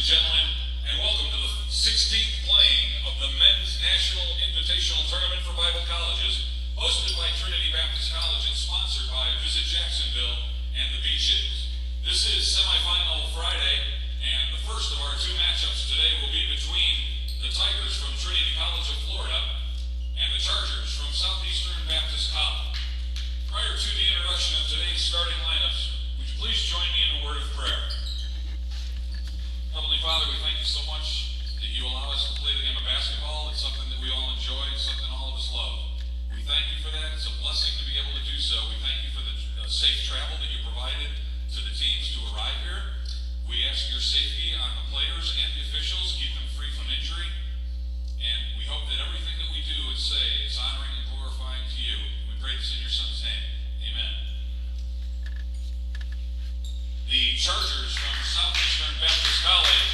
and gentlemen, and welcome to the 16th playing of the Men's National Invitational Tournament for Bible Colleges, hosted by Trinity Baptist College and sponsored by Visit Jacksonville and the Beaches. This is semifinal Friday, and the first of our two matchups today will be between the Tigers from Trinity College of Florida and the Chargers from Southeastern Baptist College. Prior to the introduction of today's starting lineups, would you please join me in a word of prayer? Heavenly Father, we thank you so much that you allow us to play the game of basketball. It's something that we all enjoy, it's something all of us love. We thank you for that. It's a blessing to be able to do so. We thank you for the safe travel that you provided to the teams to arrive here. We ask your safety on the players and the officials, keep them free from injury. And we hope that everything that we do and say is honoring and glorifying to you. We pray this in your Son's name. Amen. The Chargers from Southeastern Baptist College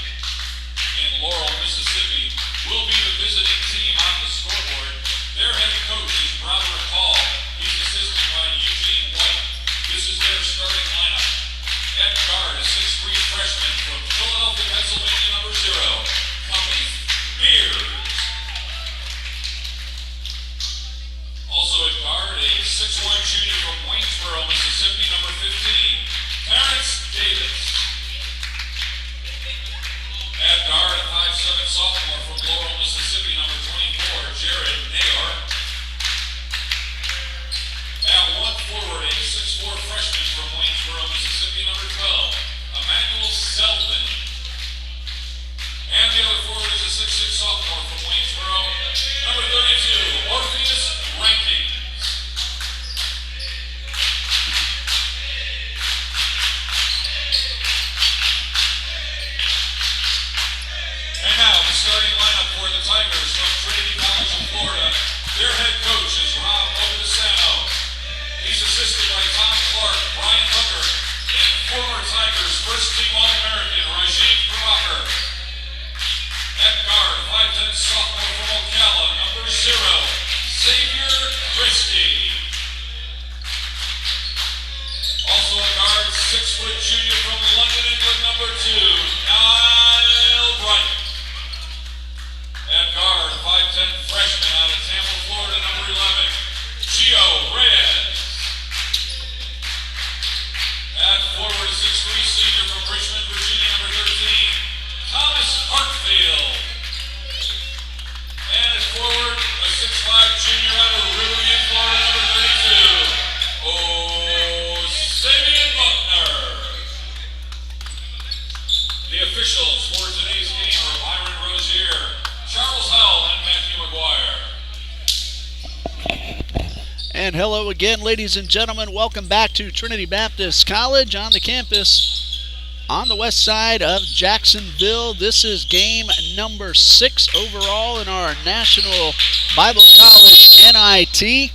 in Laurel, Mississippi will be the visiting team on the scoreboard. Their head coach is Robert Hall. He's assisted by Eugene White. This is their starting lineup. At guard, a 6'3" freshman from Philadelphia, Pennsylvania, number 0, Khalif Beers. Also at guard, a 6'1" junior from Waynesboro, Mississippi, number 15, Terrence Davis. At guard, a 5'7" sophomore from Laurel, Mississippi, number 24, Jared Nayor. At one forward, a 6'4" freshman from Waynesboro, Mississippi, number 12, Emmanuel Selvin. And the other forward is a 6'6" sophomore from Waynesboro, number 32, Orpheus Rankings. And now the starting lineup for the Tigers from Trinity College of Florida. Their head coach is Rob Ogadesano. He's assisted by Tom Clark, Brian Hooker, and former Tigers first-team All-American Rajiv Prabhakar. At guard, 5'10" sophomore from Ocala, number 0, Xavier Christie. Also at guard, 6-foot junior from London, England, number 2, Niall Bright. At guard, 5'10" freshman out of Tampa, Florida, number 11, Gio Reyes. At forward, 6'3" senior from Richmond, Virginia, number 13, Thomas Hartfield. And at forward, a 6'5" junior out of Riverview, Florida, number 32, Sabian Buckner. The officials for today's game are Byron Rozier, Charles Howell, and Matthew McGuire. And hello again, ladies and gentlemen. Welcome back to Trinity Baptist College on the campus on the west side of Jacksonville. This is game number 6 overall in our National Bible College NIT.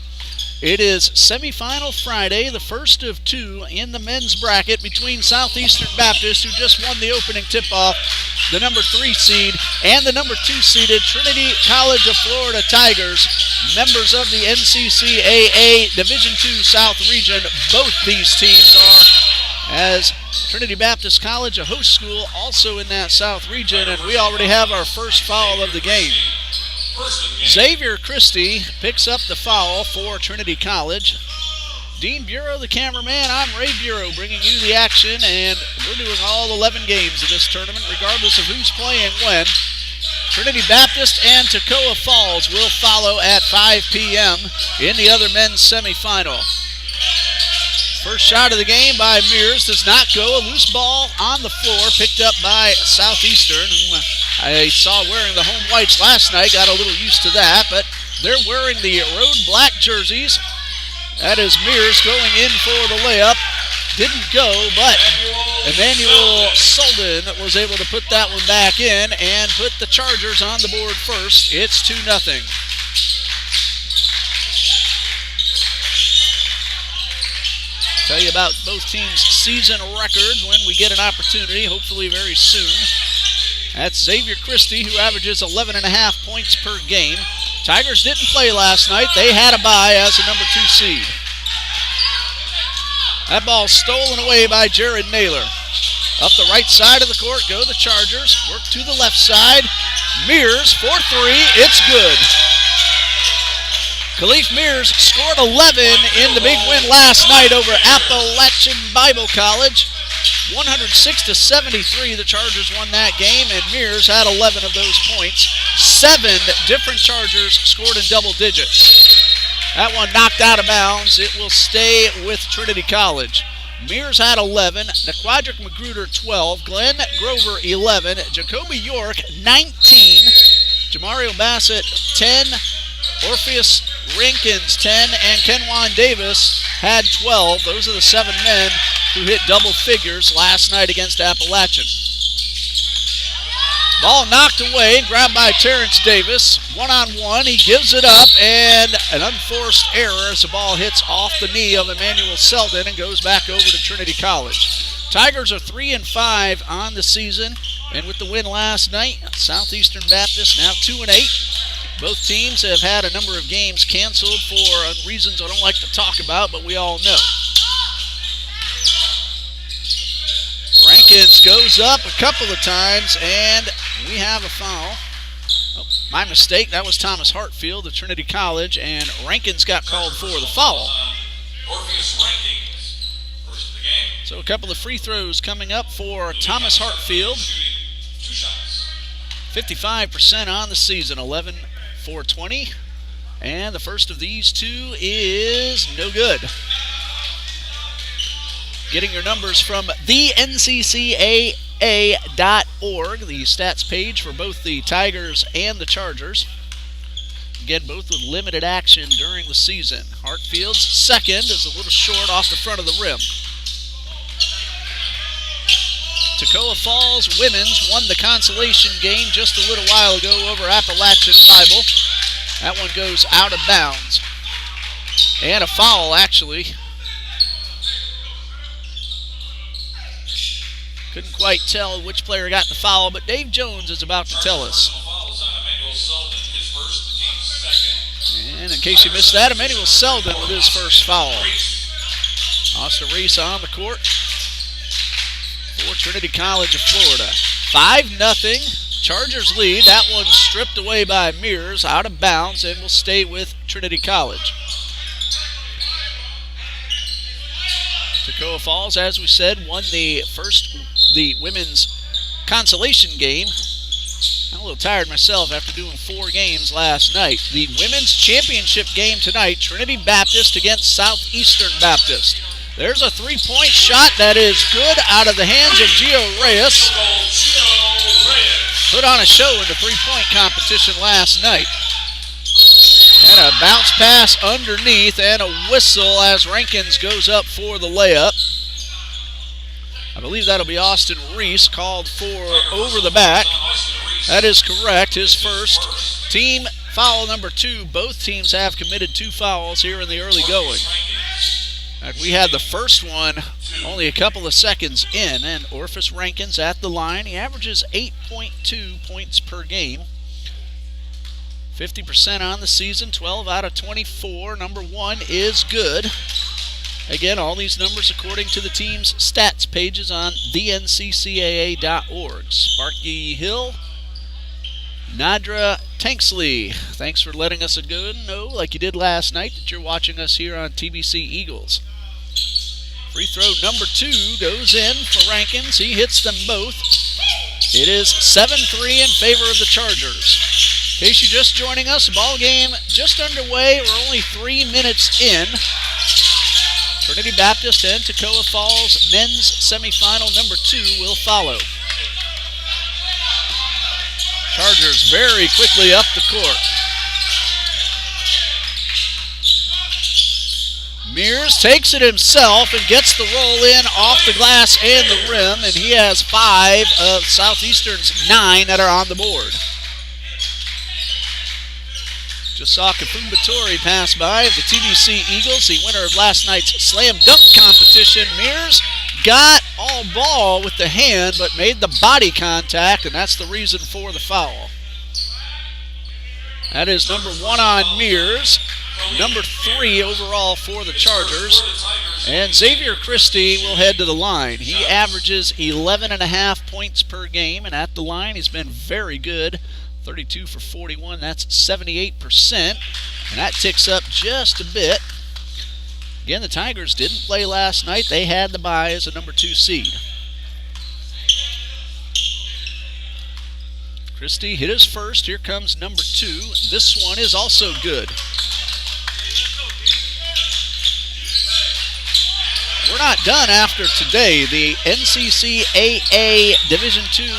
It is semifinal Friday, the first of 2 in the men's bracket between Southeastern Baptist, who just won the opening tip-off, the number 3 seed, and the number 2 seeded Trinity College of Florida Tigers, members of the NCCAA Division II South Region. Both these teams are, as Trinity Baptist College, a host school, also in that South region, and we already have our first foul of the game. Xavier Christie picks up the foul for Trinity College. Dean Bureau, the cameraman, I'm Ray Bureau, bringing you the action, and we're doing all 11 games of this tournament, regardless of who's playing when. Trinity Baptist and Toccoa Falls will follow at 5 p.m. in the other men's semifinal. First shot of the game by Mears does not go. A loose ball on the floor, picked up by Southeastern, whom I saw wearing the home whites last night. Got a little used to that, but they're wearing the road black jerseys. That is Mears going in for the layup. Didn't go, but Emmanuel Solden was able to put that one back in and put the Chargers on the board first. It's 2-0. Tell you about both teams' season records when we get an opportunity, hopefully very soon. That's Xavier Christie, who averages 11.5 points per game. Tigers didn't play last night. They had a bye as a number 2 seed. That ball stolen away by Jared Naylor. Up the right side of the court go the Chargers. Work to the left side. Mears for three. It's good. Khalif Mears scored 11 in the big win last night over Appalachian Bible College. 106-73, the Chargers won that game, and Mears had 11 of those points. 7 different Chargers scored in double digits. That one knocked out of bounds. It will stay with Trinity College. Mears had 11, Naquadrick Magruder 12, Glenn Grover 11, Jacoby York 19, Jamario Bassett 10, Orpheus Rankins 10, and Kenwan Davis had 12. Those are the 7 men who hit double figures last night against Appalachian. Ball knocked away, grabbed by Terrence Davis. One-on-one, he gives it up, and an unforced error as the ball hits off the knee of Emmanuel Selden and goes back over to Trinity College. Tigers are 3-5 on the season, and with the win last night, Southeastern Baptist now 2-8. Both teams have had a number of games canceled for reasons I don't like to talk about, but we all know. Rankins goes up a couple of times, and we have a foul. Oh, my mistake. That was Thomas Hartfield of Trinity College, and Rankins got called for the foul. Orpheus Rankins, first of the game. So a couple of free throws coming up for Thomas Hartfield. 2 shots. 55% on the season, 11 for 20. And the first of these two is no good. Getting your numbers from the NCCAA.org, the stats page for both the Tigers and the Chargers. Again, both with limited action during the season. Hartfield's second is a little short off the front of the rim. Toccoa Falls women's won the consolation game just a little while ago over Appalachian Bible. That one goes out of bounds. And a foul, actually. Couldn't quite tell which player got the foul, but Dave Jones is about to tell us. And in case you missed that, Emmanuel Selden with his first foul. Austin Reese on the court for Trinity College of Florida. 5-0. Chargers lead. That one stripped away by Mears, out of bounds, and will stay with Trinity College. Toccoa Falls, as we said, won the women's consolation game. I'm a little tired myself after doing 4 games last night. The women's championship game tonight, Trinity Baptist against Southeastern Baptist. There's a 3-point shot that is good out of the hands of Gio Reyes. Put on a show in the 3-point competition last night. And a bounce pass underneath and a whistle as Rankins goes up for the layup. I believe that'll be Austin Reese called for over the back. That is correct, his first. Team foul number 2. Both teams have committed 2 fouls here in the early going. We had the first one only a couple of seconds in, and Orpheus Rankins at the line. He averages 8.2 points per game. 50% on the season, 12 out of 24. Number 1 is good. Again, all these numbers according to the team's stats pages on theNCCAA.org. Sparky Hill, Nadra Tanksley, thanks for letting us know, like you did last night, that you're watching us here on TBC Eagles. Free throw number 2 goes in for Rankins. He hits them both. It is 7-3 in favor of the Chargers. In case you're just joining us, ball game just underway. We're only 3 minutes in. Trinity Baptist and Toccoa Falls men's semifinal number 2 will follow. Chargers very quickly up the court. Mears takes it himself and gets the roll in off the glass and the rim, and he has 5 of Southeastern's 9 that are on the board. Just saw Kafumbatory pass by the TBC Eagles, the winner of last night's slam dunk competition. Mears got all ball with the hand, but made the body contact, and that's the reason for the foul. That is number 1 on Mears, number 3 overall for the Chargers. And Xavier Christie will head to the line. He averages 11.5 points per game, and at the line he's been very good. 32 for 41, that's 78%, and that ticks up just a bit. Again, the Tigers didn't play last night. They had the bye as a number 2 seed. Christie hit his first. Here comes number 2. This one is also good. We're not done after today. The NCCAA Division II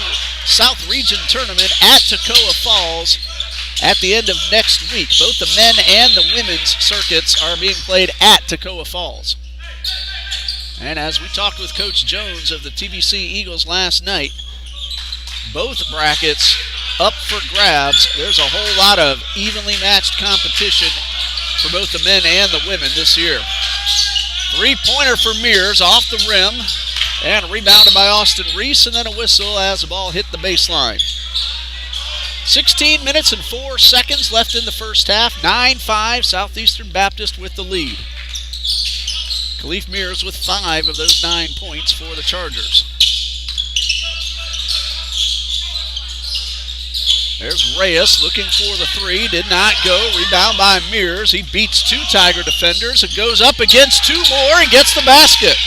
South Region Tournament at Toccoa Falls at the end of next week. Both the men and the women's circuits are being played at Toccoa Falls. And as we talked with Coach Jones of the TBC Eagles last night, both brackets up for grabs. There's a whole lot of evenly matched competition for both the men and the women this year. Three-pointer for Mears off the rim and rebounded by Austin Reese, and then a whistle as the ball hit the baseline. 16 minutes and 4 seconds left in the first half. 9-5, Southeastern Baptist with the lead. Khalif Mears with 5 of those 9 points for the Chargers. There's Reyes looking for the 3, did not go. Rebound by Mears. He beats 2 Tiger defenders and goes up against 2 more and gets the basket.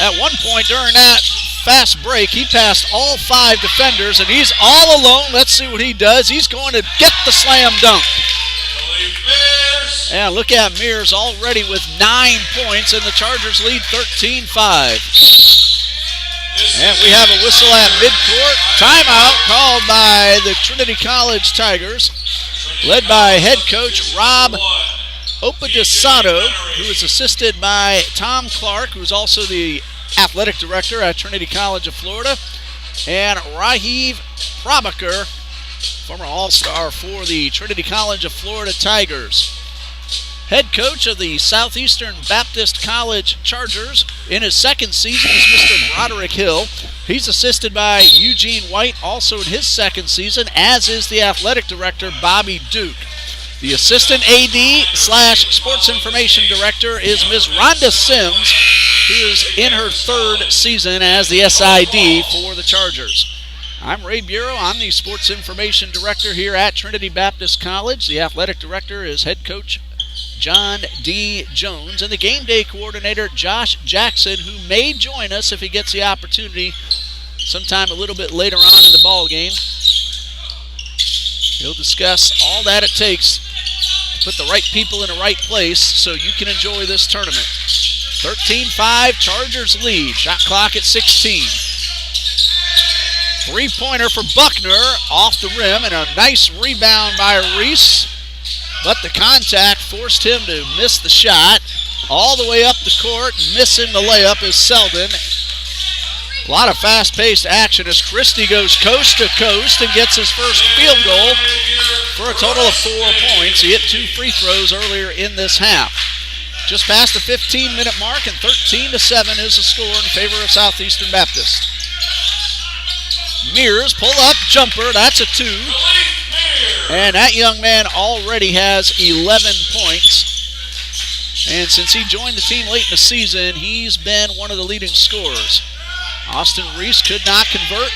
At one point during that fast break, he passed all 5 defenders and he's all alone. Let's see what he does. He's going to get the slam dunk. And look at Mears already with 9 points, and the Chargers lead 13-5. And we have a whistle at midcourt. Timeout called by the Trinity College Tigers, led by head coach Rob Opedisato, who is assisted by Tom Clark, who is also the athletic director at Trinity College of Florida, and Rahiv Prabhakar, former All-Star for the Trinity College of Florida Tigers. Head coach of the Southeastern Baptist College Chargers in his second season is Mr. Broderick Hill. He's assisted by Eugene White, also in his second season, as is the athletic director, Bobby Duke. The assistant AD/sports information director is Ms. Rhonda Sims, who is in her 3rd season as the SID for the Chargers. I'm Ray Bureau. I'm the sports information director here at Trinity Baptist College. The athletic director is head coach John D. Jones, and the game day coordinator, Josh Jackson, who may join us if he gets the opportunity sometime a little bit later on in the ball game. He'll discuss all that it takes to put the right people in the right place so you can enjoy this tournament. 13-5, Chargers lead. Shot clock at 16. Three-pointer for Buckner off the rim, and a nice rebound by Reese. But the contact forced him to miss the shot. All the way up the court, missing the layup is Selden. A lot of fast-paced action as Christie goes coast to coast and gets his first field goal for a total of 4 points. He hit 2 free throws earlier in this half. Just past the 15-minute mark, and 13-7 is the score in favor of Southeastern Baptist. Mears, pull-up jumper, that's a 2. And that young man already has 11 points. And since he joined the team late in the season, he's been one of the leading scorers. Austin Reese could not convert,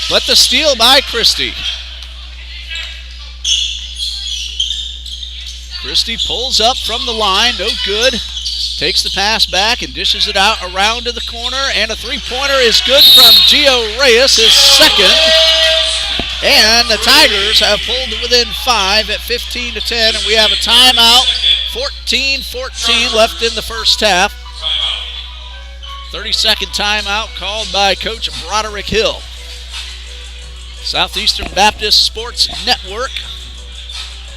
but the steal by Christie. Christie pulls up from the line, no good. Takes the pass back and dishes it out around to the corner, and a three-pointer is good from Gio Reyes, his second. And the Tigers have pulled to within 5 at 15-10, and we have a timeout. 14-14 left in the first half. 30-second timeout called by Coach Broderick Hill. Southeastern Baptist Sports Network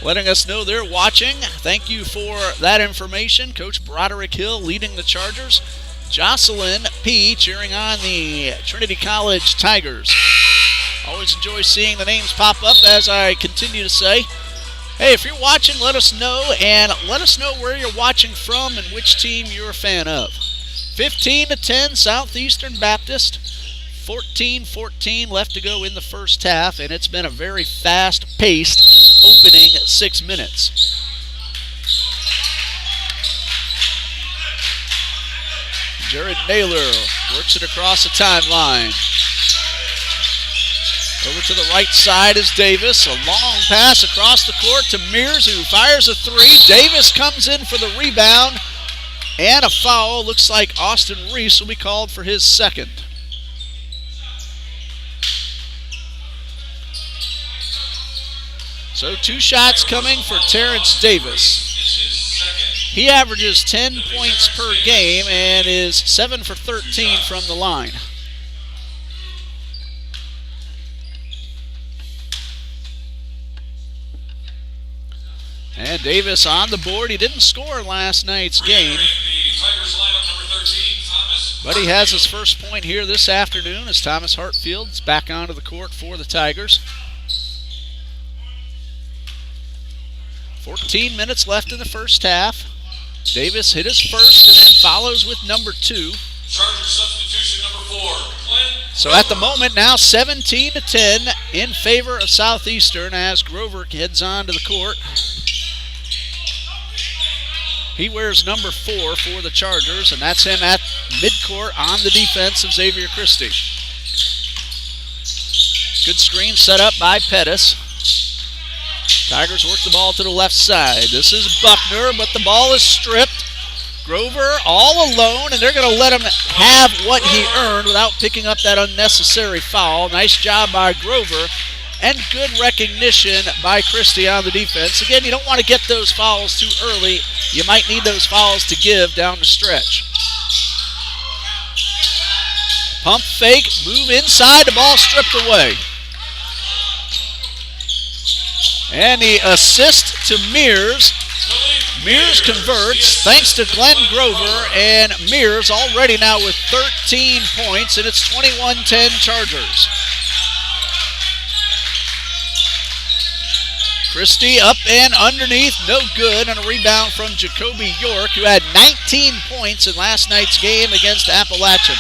letting us know they're watching. Thank you for that information. Coach Broderick Hill leading the Chargers. Jocelyn P. cheering on the Trinity College Tigers. Always enjoy seeing the names pop up, as I continue to say. Hey, if you're watching, let us know, and let us know where you're watching from and which team you're a fan of. 15-10 Southeastern Baptist. 14-14 left to go in the first half, and it's been a very fast-paced opening 6 minutes. Jared Naylor works it across the timeline. Over to the right side is Davis. A long pass across the court to Mears, who fires a three. Davis comes in for the rebound, and a foul. Looks like Austin Reese will be called for his second. So 2 shots coming for Terrence Davis. He averages 10 points per game and is 7 for 13 from the line. And Davis on the board. He didn't score in last night's game, but he has his first point here this afternoon as Thomas Hartfield is back onto the court for the Tigers. 14 minutes left in the first half. Davis hit his first and then follows with number 2. Charger substitution number 4. So at the moment now 17-10 in favor of Southeastern as Grover heads on to the court. He wears number 4 for the Chargers, and that's him at midcourt on the defense of Xavier Christie. Good screen set up by Pettis. Tigers work the ball to the left side. This is Buckner, but the ball is stripped. Grover all alone, and they're going to let him have what he earned without picking up that unnecessary foul. Nice job by Grover, and good recognition by Christie on the defense. Again, you don't want to get those fouls too early. You might need those fouls to give down the stretch. Pump fake, move inside, the ball stripped away. And the assist to Mears. Mears converts thanks to Glenn Grover, and Mears already now with 13 points, and it's 21-10 Chargers. Christie up and underneath, no good, and a rebound from Jacoby York, who had 19 points in last night's game against Appalachian.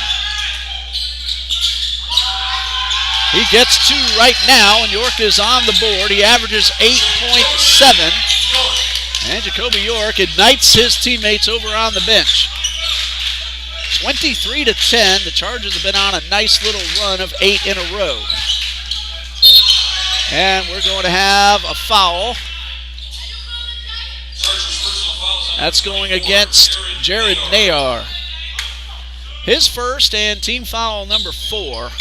He gets 2 right now, and York is on the board. He averages 8.7. And Jacoby York ignites his teammates over on the bench. 23-10. The Chargers have been on a nice little run of 8 in a row. And we're going to have a foul. That's going against Jared Naylor. His first and team foul number 4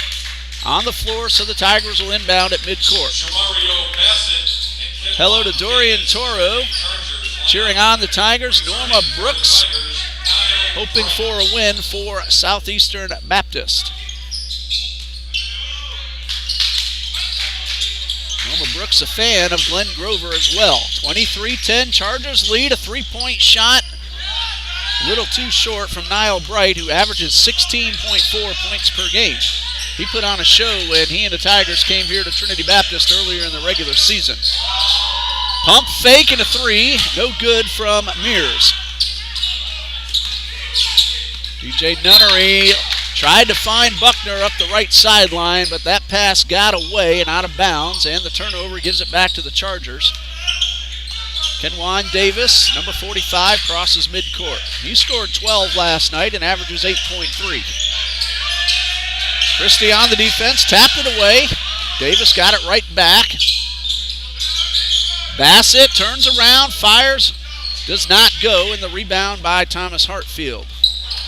on the floor, so the Tigers will inbound at midcourt. Hello to Dorian Toro. Cheering on the Tigers, Norma Brooks, hoping for a win for Southeastern Baptist. Norma Brooks, a fan of Glenn Grover as well. 23-10, Chargers lead, a 3-point shot. A little too short from Niall Bright, who averages 16.4 points per game. He put on a show when he and the Tigers came here to Trinity Baptist earlier in the regular season. Pump fake and a 3, no good from Mears. DJ Nunnery tried to find Buckner up the right sideline, but that pass got away and out of bounds, and the turnover gives it back to the Chargers. Kenwan Davis, number 45, crosses midcourt. He scored 12 last night and averages 8.3. Christie on the defense, tapped it away. Davis got it right back. Bassett turns around, fires, does not go, and the rebound by Thomas Hartfield.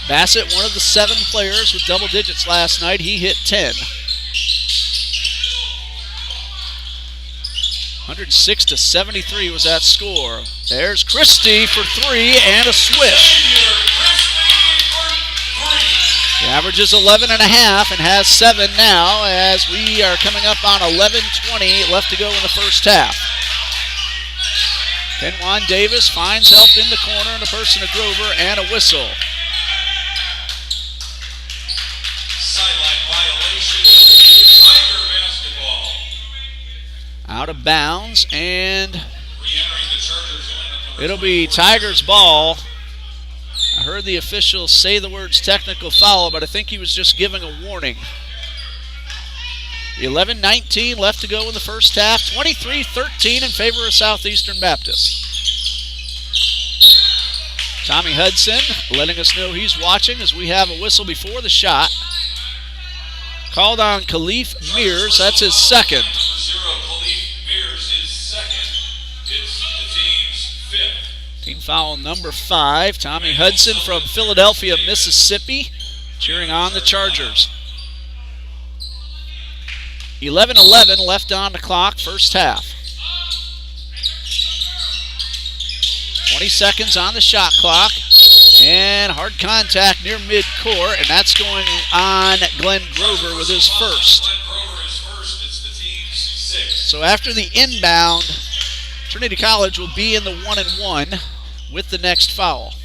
Bassett, one of the 7 players with double digits last night, he hit 10. 106-73 was that score. There's Christie for 3 and a swish. He averages 11.5 and has 7 now as we are coming up on 11:20 left to go in the first half. Kenwan Davis finds help in the corner in the person of Grover and a whistle. Sideline violation. Tiger basketball. Out of bounds, and Re-entering the Chargers. it'll be Tigers ball. I heard the official say the words technical foul, but I think he was just giving a warning. 11:19 left to go in the first half. 23-13 in favor of Southeastern Baptist. Tommy Hudson letting us know he's watching as we have a whistle before the shot. Called on Khalif Mears. That's his second. Khalif Mears is second. It's the team's fifth. Team foul number 5. Tommy Hudson from Philadelphia, Mississippi, cheering on the Chargers. 11:11 left on the clock, first half. 20 seconds on the shot clock. And hard contact near midcourt, and that's going on Glenn Grover with his first. Glenn Grover is first. It's the team's sixth. So after the inbound, Trinity College will be in the 1-and-1 with the next foul.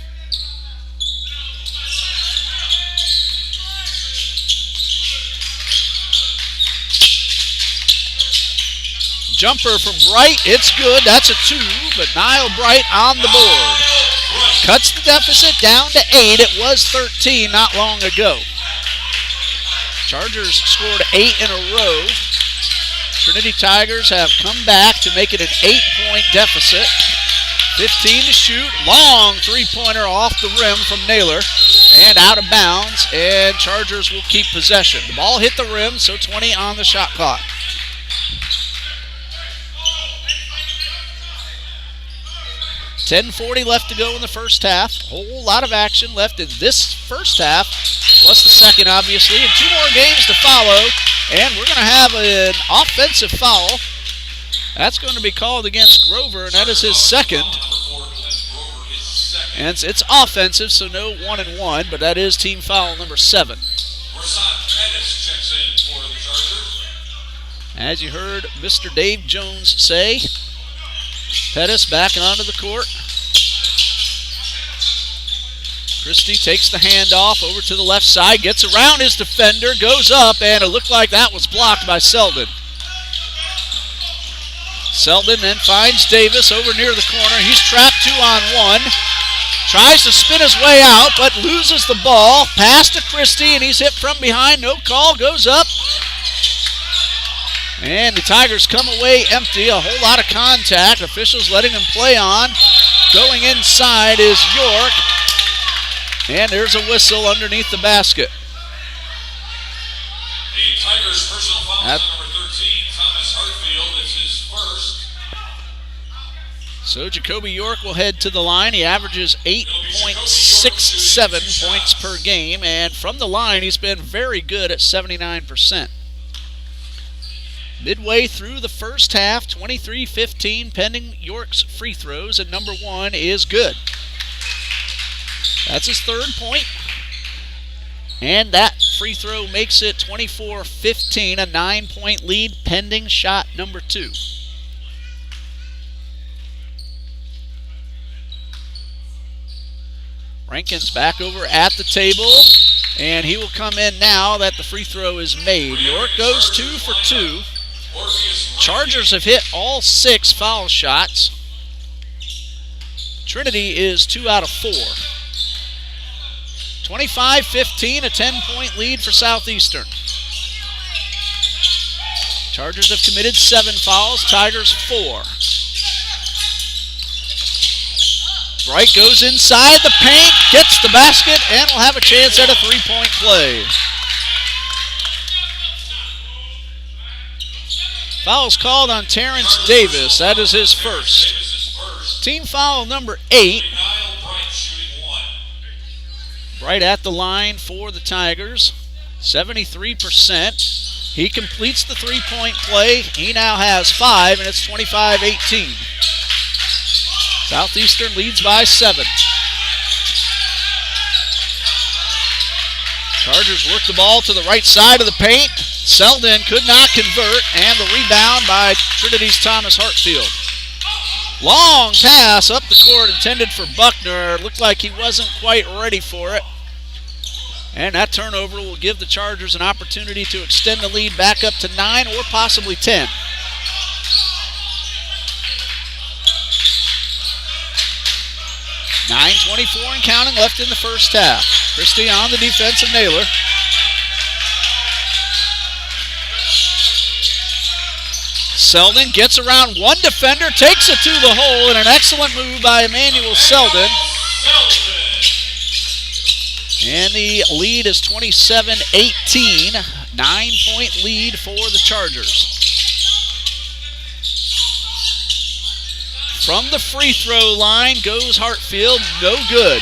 Jumper from Bright, it's good. That's a 2, but Niall Bright on the board. Cuts the deficit down to 8. It was 13 not long ago. Chargers scored 8 in a row. Trinity Tigers have come back to make it an 8-point deficit. 15 to shoot. Long three-pointer off the rim from Naylor. And out of bounds, and Chargers will keep possession. The ball hit the rim, so 20 on the shot clock. $10:40 left to go in the first half. A whole lot of action left in this first half, plus the second, obviously, and 2 more games to follow. And we're going to have an offensive foul. That's going to be called against Grover, and that is his second. And it's offensive, so no 1-and-1, but that is team foul number 7. As you heard Mr. Dave Jones say, Pettis back onto the court. Christie takes the handoff over to the left side, gets around his defender, goes up, and it looked like that was blocked by Selden. Selden then finds Davis over near the corner. He's trapped 2-on-1. Tries to spin his way out, but loses the ball. Pass to Christie, and he's hit from behind. No call, goes up. And the Tigers come away empty. A whole lot of contact. Officials letting him play on. Going inside is York. And there's a whistle underneath the basket. The Tigers' personal foul on number 13, Thomas Hartfield. It's his first. So Jacoby York will head to the line. He averages 8.67 points per game. And from the line, he's been very good at 79%. Midway through the first half, 23-15, pending York's free throws, and number 1 is good. That's his third point. And that free throw makes it 24-15, a 9-point lead pending shot number 2. Rankin's back over at the table, and he will come in now that the free throw is made. York goes 2 for 2. Chargers have hit all 6 foul shots. Trinity is 2 out of 4. 25-15, a 10-point lead for Southeastern. Chargers have committed 7 fouls, Tigers 4. Bright goes inside the paint, gets the basket, and will have a chance at a 3-point play. Foul's called on Terrence Davis. That is his first. Team foul number 8. Bright at the line for the Tigers. 73%. He completes the 3-point play. He now has 5, and it's 25-18. Southeastern leads by 7. Chargers work the ball to the right side of the paint. Selden could not convert, and the rebound by Trinity's Thomas Hartfield. Long pass up the court intended for Buckner. Looked like he wasn't quite ready for it. And that turnover will give the Chargers an opportunity to extend the lead back up to 9 or possibly 10. .24 and counting left in the first half. Christie on the defensive Naylor. Selden gets around one defender, takes it to the hole, and an excellent move by Emmanuel Selden. And the lead is 27-18, 9-point lead for the Chargers. From the free throw line goes Hartfield, no good.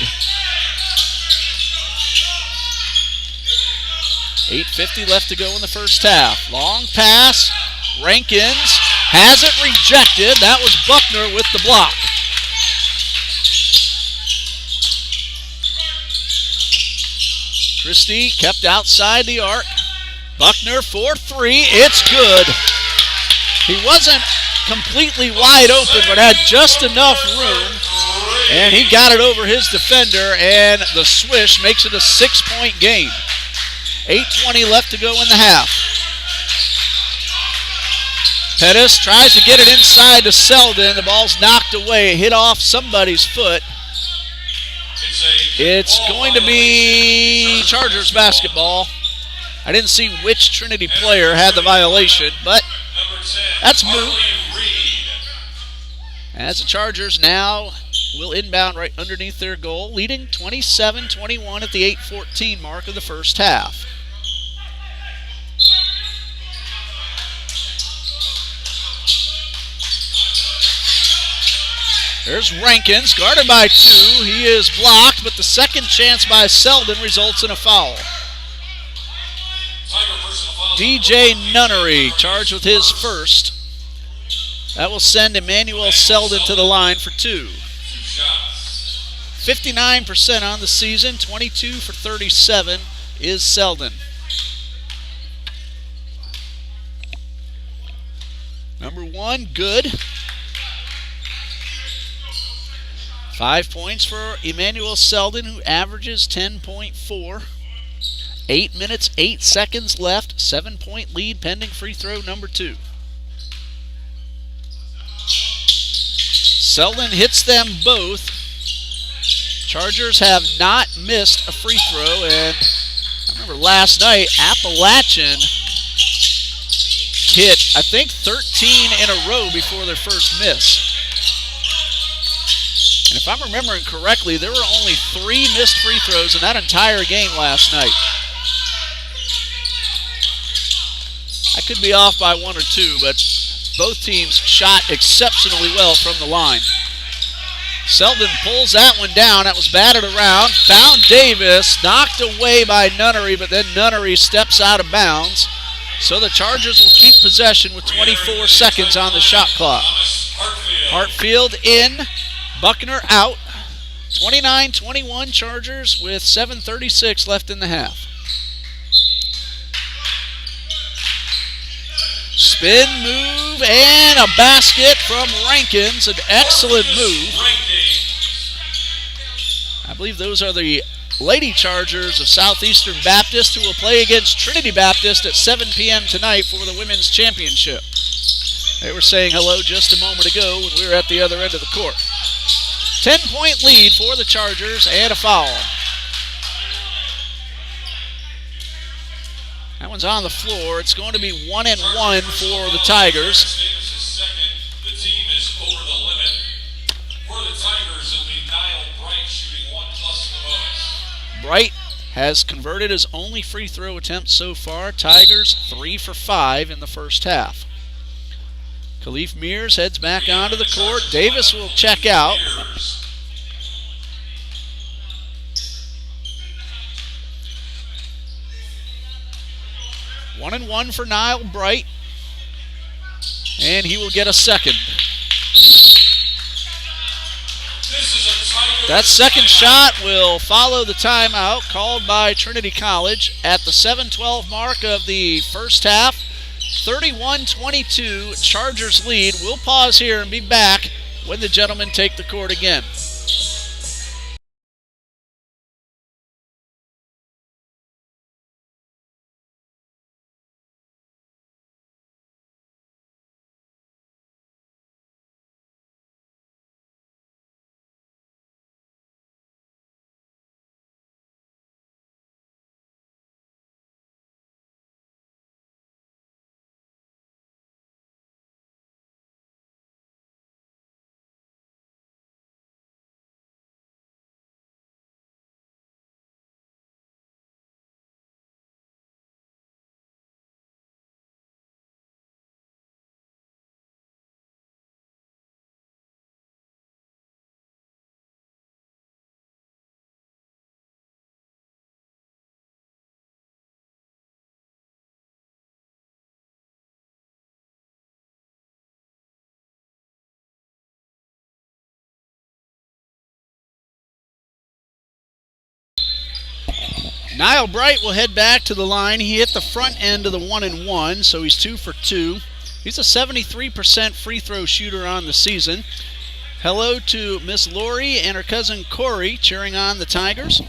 8:50 left to go in the first half. Long pass, Rankins has it rejected. That was Buckner with the block. Christie kept outside the arc. Buckner for three, it's good. He wasn't completely wide open, but had just enough room, and he got it over his defender, and the swish makes it a 6-point game. 8:20 left to go in the half. Pettis tries to get it inside to Selden. The ball's knocked away, hit off somebody's foot. It's going to be Chargers basketball. I didn't see which Trinity player had the violation, but that's moot. As the Chargers now will inbound right underneath their goal, leading 27-21 at the 8:14 mark of the first half. There's Rankins, guarded by two. He is blocked, but the second chance by Selden results in a foul. DJ Nunnery charged with his first. That will send Emmanuel Selden to the line for two. 59% on the season, 22 for 37 is Selden. Number one, good. 5 points for Emmanuel Selden, who averages 10.4. 8 minutes, 8 seconds left. 7-point lead pending free throw number two. Selden hits them both. Chargers have not missed a free throw, and I remember last night Appalachian hit, I think, 13 in a row before their first miss. And if I'm remembering correctly, there were only 3 missed free throws in that entire game last night. I could be off by 1 or 2, but both teams shot exceptionally well from the line. Selden pulls that one down. That was batted around. Found Davis. Knocked away by Nunnery, but then Nunnery steps out of bounds. So the Chargers will keep possession with 24 seconds on the shot clock. Hartfield in. Buckner out. 29-21 Chargers with 7:36 left in the half. Spin move and a basket from Rankins. An excellent move. I believe those are the Lady Chargers of Southeastern Baptist, who will play against Trinity Baptist at 7 p.m. tonight for the women's championship. They were saying hello just a moment ago when we were at the other end of the court. 10-point lead for the Chargers and a foul. That one's on the floor. It's going to be 1-1 for the Tigers. The team is over the limit. For the Tigers, it'll be Niall Bright shooting 1+ in the bonus. Bright has converted his only free throw attempt so far. Tigers 3 for 5 in the first half. Khalif Mears heads back onto the court. Davis will check out. One and one for Niall Bright, and he will get a second. That second shot will follow the timeout called by Trinity College at the 7:12 mark of the first half. 31-22, Chargers lead. We'll pause here and be back when the gentlemen take the court again. Niall Bright will head back to the line. He hit the front end of the 1-and-1, so he's 2 for 2. He's a 73% free throw shooter on the season. Hello to Miss Lori and her cousin Corey cheering on the Tigers,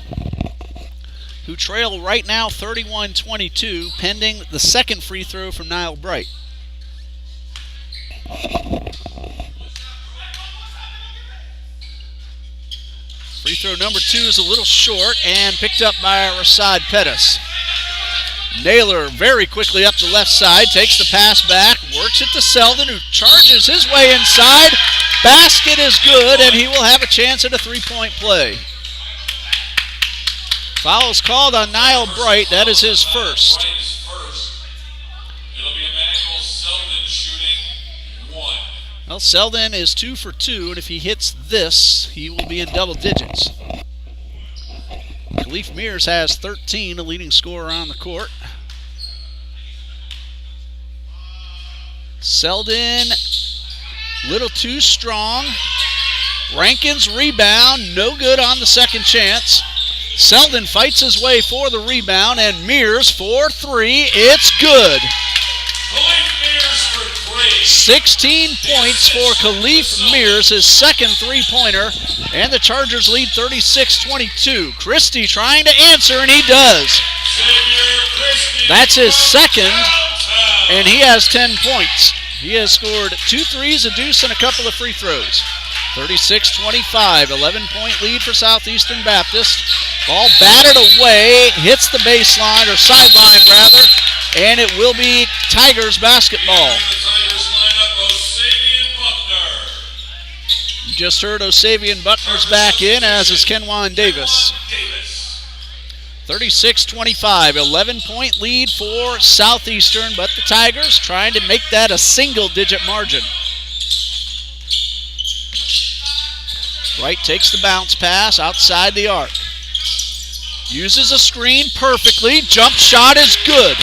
who trail right now 31-22, pending the second free throw from Niall Bright. Free throw number 2 is a little short and picked up by Rasad Pettis. Naylor very quickly up the left side, takes the pass back, works it to Selden, who charges his way inside. Basket is good, and he will have a chance at a three-point play. Foul's called on Niall Bright. That is his first. It'll be Emmanuel Selden shooting 1. Well, Selden is 2 for 2, and if he hits this, he will be in double digits. Khalif Mears has 13, the leading scorer on the court. Selden, little too strong. Rankins rebound, no good on the second chance. Selden fights his way for the rebound, and Mears for 3. It's good. Khalif Mears for 3. 16 points for Khalif Mears, his second three-pointer, and the Chargers lead 36-22. Christie trying to answer, and he does. That's his second, and he has 10 points. He has scored 2 threes, a deuce, and a couple of free throws. 36-25, 11-point lead for Southeastern Baptist. Ball batted away, hits the baseline, or sideline rather, and it will be Tigers basketball. You just heard Osavian Buckner's back in, as is Kenwan Davis. 36-25, 11-point lead for Southeastern, but the Tigers trying to make that a single-digit margin. Wright takes the bounce pass outside the arc. Uses a screen perfectly. Jump shot is good.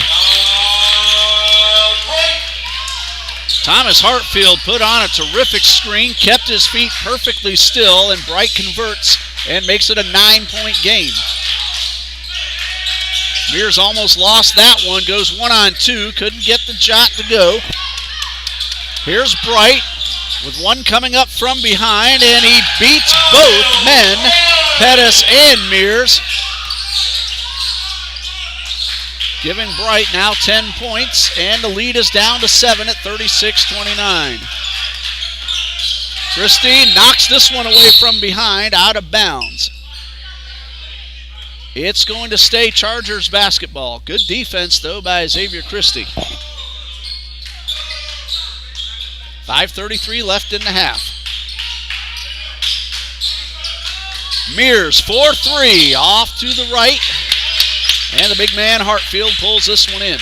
Thomas Hartfield put on a terrific screen, kept his feet perfectly still, and Bright converts and makes it a 9-point game. Mears almost lost that one, goes 1-on-2, couldn't get the shot to go. Here's Bright with one coming up from behind, and he beats both men, Pettis and Mears, giving Bright now 10 points, and the lead is down to 7 at 36-29. Christie knocks this one away from behind, out of bounds. It's going to stay Chargers basketball. Good defense, though, by Xavier Christie. 5:33 left in the half. Mears, 4-3, off to the right. And the big man, Hartfield, pulls this one in.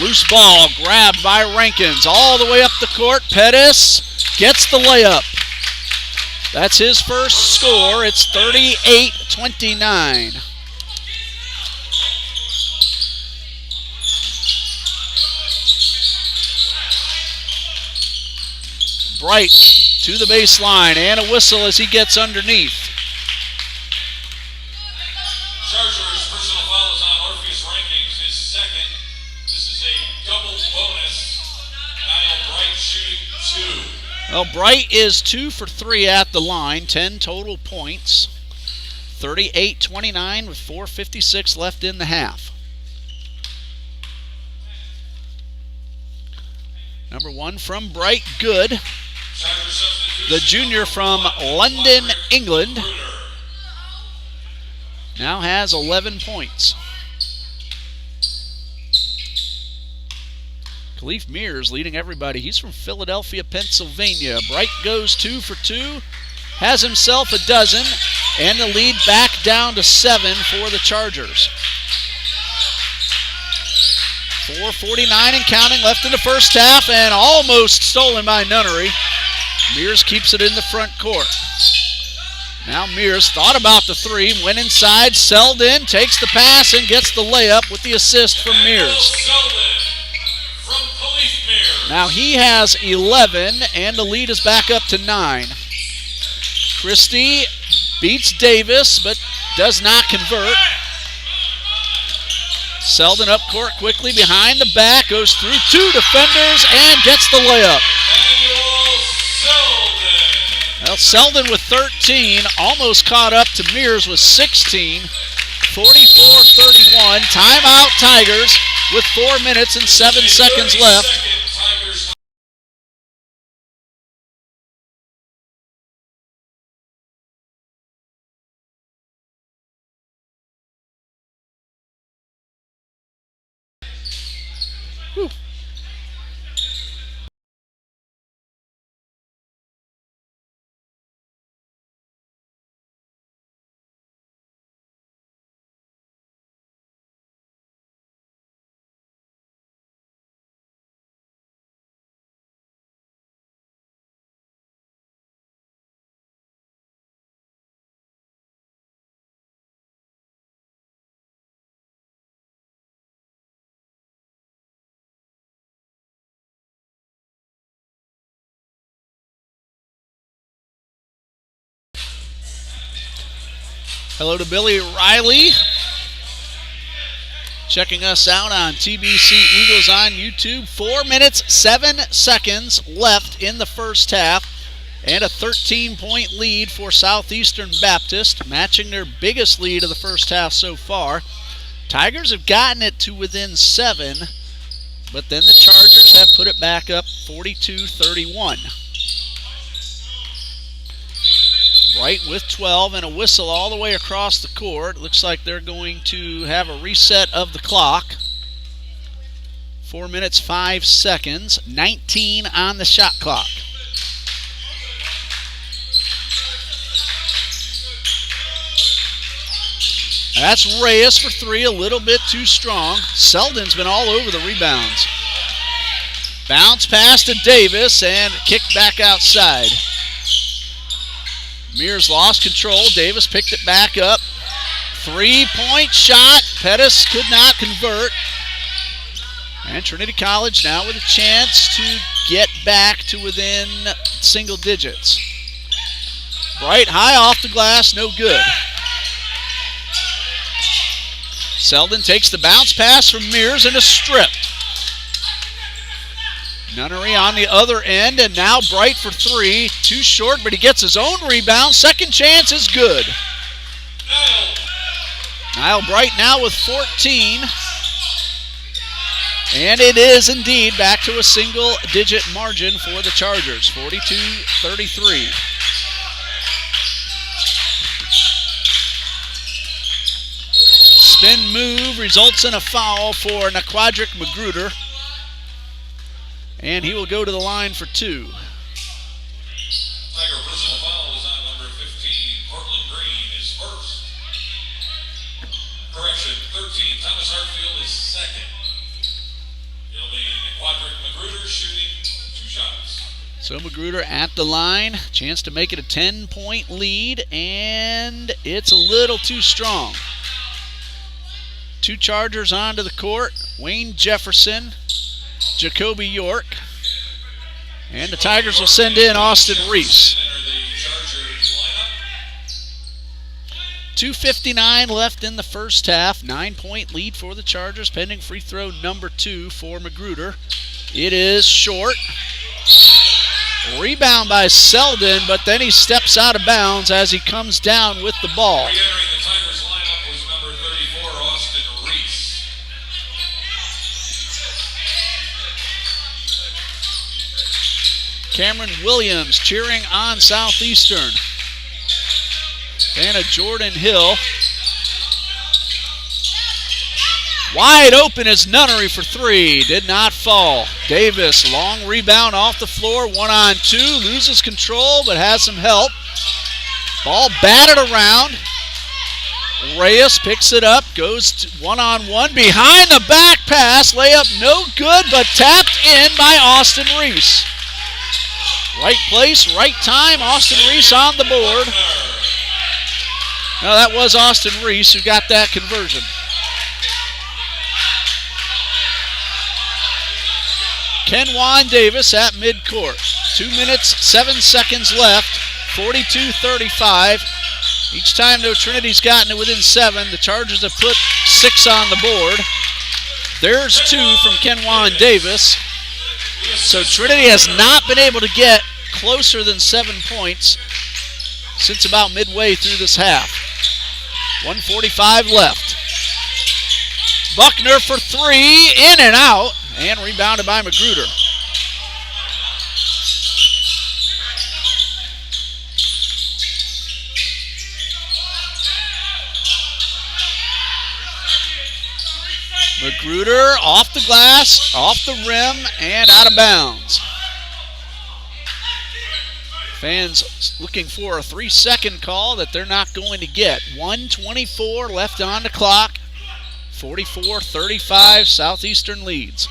Loose ball grabbed by Rankins all the way up the court. Pettis gets the layup. That's his first score. It's 38-29. Bright to the baseline, and a whistle as he gets underneath. Chargers personal fouls on Orpheus Rankins, his second. This is a double bonus. Niall Bright shooting 2. Well, Bright is 2 for 3 at the line, 10 total points. 38-29 with 4:56 left in the half. Number 1 from Bright, good. The junior from London, England, now has 11 points. Khalif Mears leading everybody. He's from Philadelphia, Pennsylvania. Bright goes 2 for 2, has himself a dozen, and the lead back down to 7 for the Chargers. 4:49 and counting left in the first half, and almost stolen by Nunnery. Mears keeps it in the front court. Now Mears thought about the 3, went inside, Selden takes the pass and gets the layup with the assist from Mears. Now he has 11, and the lead is back up to 9. Christie beats Davis, but does not convert. Selden up court quickly behind the back, goes through 2 defenders and gets the layup. Well, Selden with 13, almost caught up to Mears with 16. 44-31, timeout Tigers with 4 minutes and 7 seconds left. Whew. Hello to Billy Riley, checking us out on TBC Eagles on YouTube. 4 minutes, 7 seconds left in the first half, and a 13-point lead for Southeastern Baptist, matching their biggest lead of the first half so far. Tigers have gotten it to within 7, but then the Chargers have put it back up 42-31. Bright with 12 and a whistle all the way across the court. Looks like they're going to have a reset of the clock. 4 minutes, 5 seconds. 19 on the shot clock. That's Reyes for 3, a little bit too strong. Selden's been all over the rebounds. Bounce pass to Davis and kicked back outside. Mears lost control. Davis picked it back up. 3-point shot. Pettis could not convert. And Trinity College now with a chance to get back to within single digits. Bright high off the glass, no good. Selden takes the bounce pass from Mears and a strip. Nunnery on the other end, and now Bright for 3. Too short, but he gets his own rebound. Second chance is good. Niall Bright now with 14. And it is indeed back to a single-digit margin for the Chargers, 42-33. Spin move results in a foul for Naquadrick Magruder. And he will go to the line for 2. Tiger personal foul is on number 15. Portland Green is first. Correction, 13. Thomas Hartfield is second. It'll be Naquadrick Magruder shooting 2 shots. So Magruder at the line. Chance to make it a 10-point lead, and it's a little too strong. 2 Chargers onto the court. Wayne Jefferson, Jacoby York, and the Tigers will send in Austin Reese. 2:59 left in the first half. 9-point lead for the Chargers, pending free throw number 2 for Magruder. It is short. Rebound by Selden, but then he steps out of bounds as he comes down with the ball. Re-entering the Tigers lineup was number 34, Austin Reese. Cameron Williams cheering on Southeastern. And a Jordan Hill. Wide open is Nunnery for 3. Did not fall. Davis, long rebound off the floor. 1-on-2. Loses control but has some help. Ball batted around. Reyes picks it up. Goes to 1-on-1. Behind the back pass. Layup no good, but tapped in by Austin Reese. Right place, right time. Austin Reese on the board. Now that was Austin Reese who got that conversion. Kenwan Davis at midcourt. 2 minutes, 7 seconds left. 42-35. Each time, though, Trinity's gotten it within 7. The Chargers have put 6 on the board. There's 2 from Kenwan Davis. So Trinity has not been able to get closer than 7 points since about midway through this half. 1:45 left. Buckner for 3, in and out, and rebounded by Magruder. Magruder off the glass, off the rim, and out of bounds. Fans looking for a 3-second call that they're not going to get. 1:24 left on the clock. 44-35, Southeastern leads.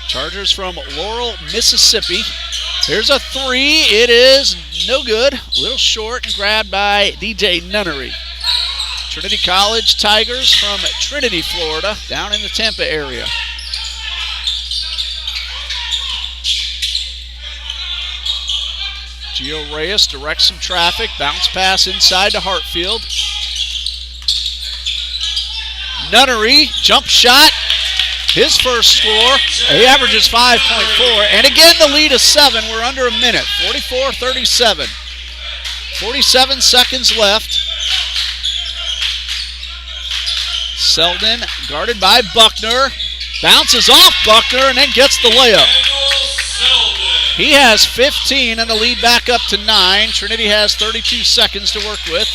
Chargers from Laurel, Mississippi. Here's a 3. It is no good. A little short and grabbed by DJ Nunnery. Trinity College Tigers from Trinity, Florida, down in the Tampa area. Gio Reyes directs some traffic. Bounce pass inside to Hartfield. Nunnery, jump shot. His first score. He averages 5.4. And again, the lead is 7. We're under a minute. 44-37. 47 seconds left. Selden guarded by Buckner. Bounces off Buckner and then gets the layup. He has 15 and the lead back up to 9. Trinity has 32 seconds to work with.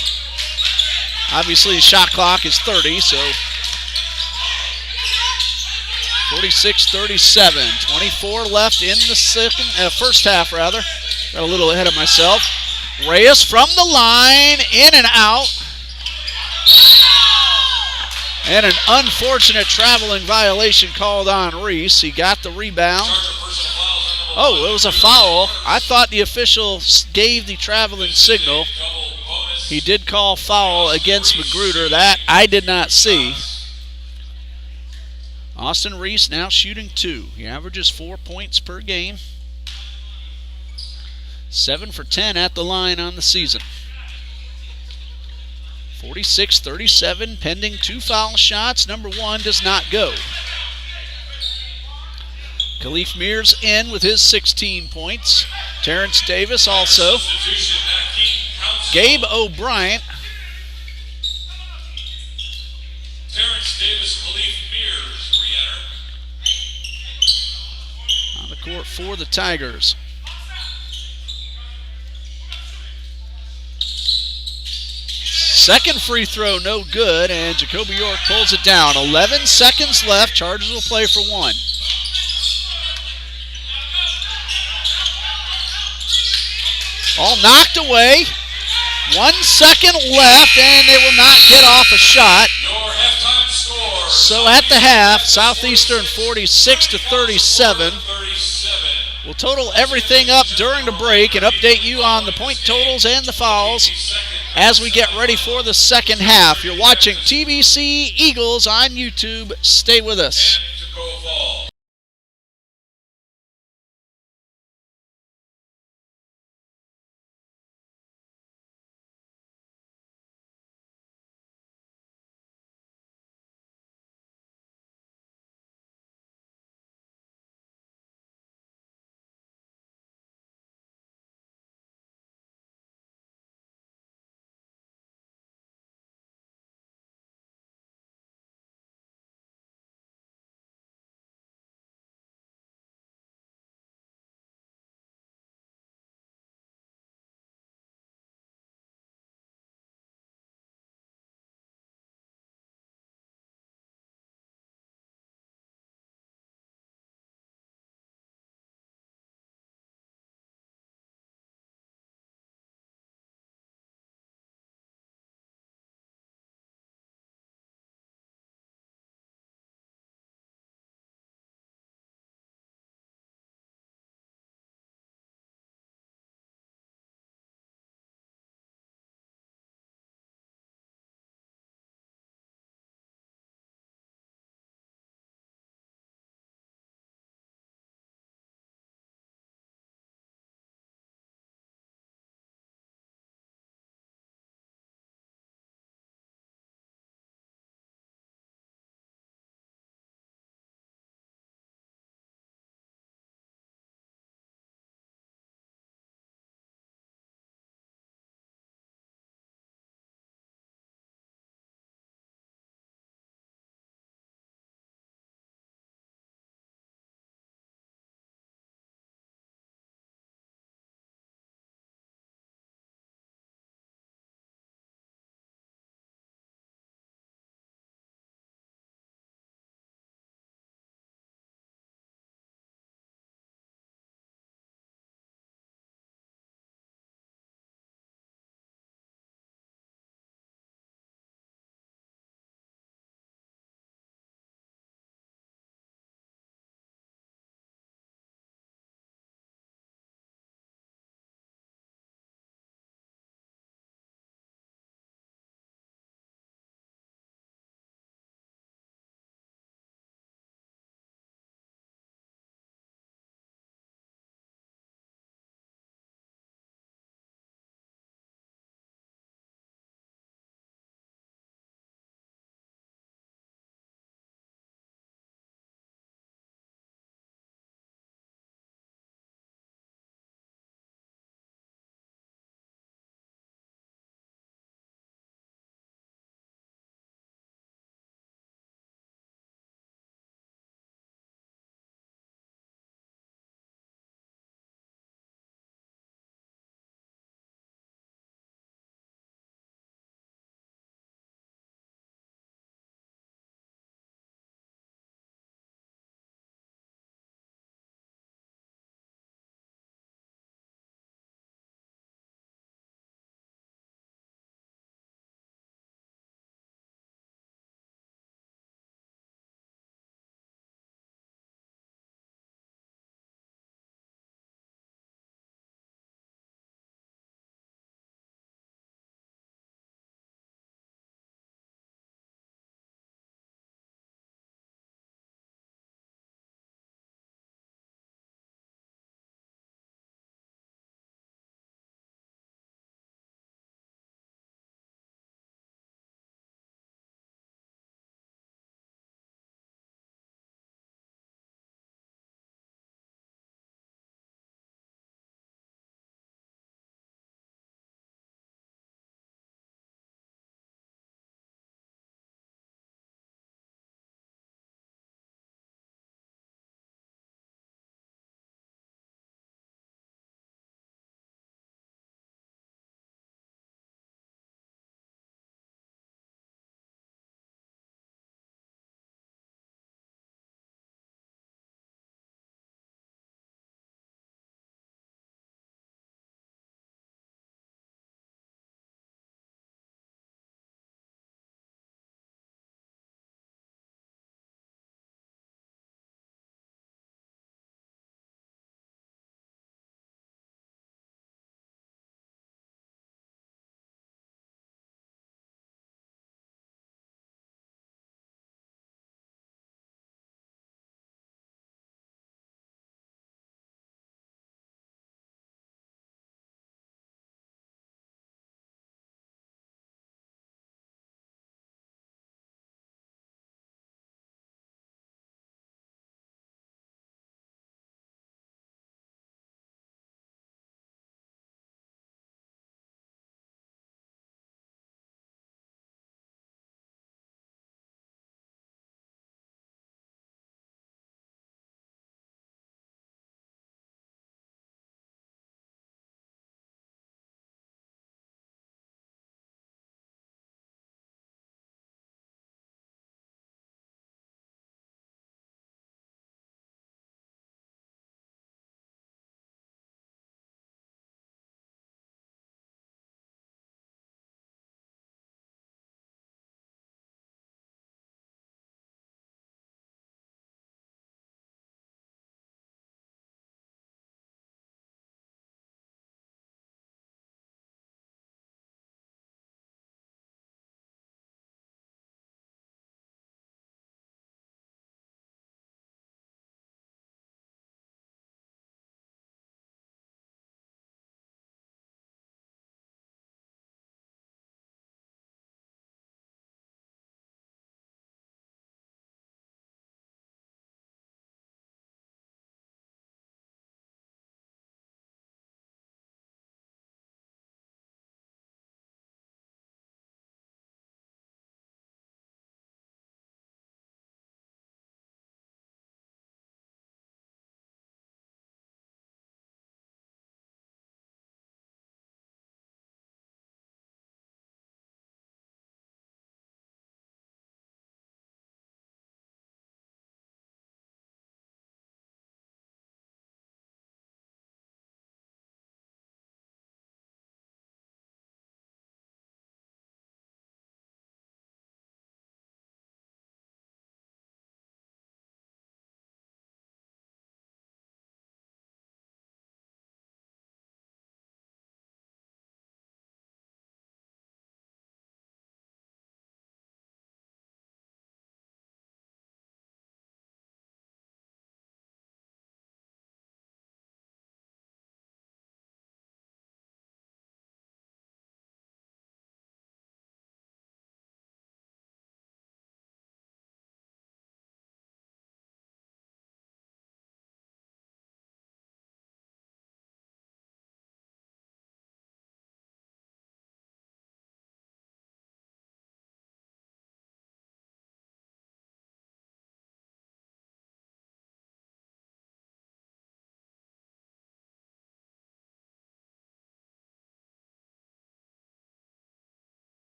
Obviously, the shot clock is 30, so 46-37. 24 left in the first half, rather. Got a little ahead of myself. Reyes from the line, in and out. And an unfortunate traveling violation called on Reese. He got the rebound. Oh, it was a foul. I thought the official gave the traveling signal. He did call foul against Magruder. That I did not see. Austin Reese now shooting 2. He averages 4 points per game. 7 for 10 at the line on the season. 46-37, pending 2 foul shots. Number 1 does not go. Khalif Mears in with his 16 points. Terrence Davis also. Gabe O'Brien. Terrence Davis, Khalif Mears re-enter. On the court for the Tigers. Second free throw, no good, and Jacoby York pulls it down. 11 seconds left. Chargers will play for 1. All knocked away. 1 second left, and they will not get off a shot. Your halftime score. So at the half, Southeastern 46-37. We'll total everything up during the break and update you on the point totals and the fouls as we get ready for the second half. You're watching TBC Eagles on YouTube. Stay with us.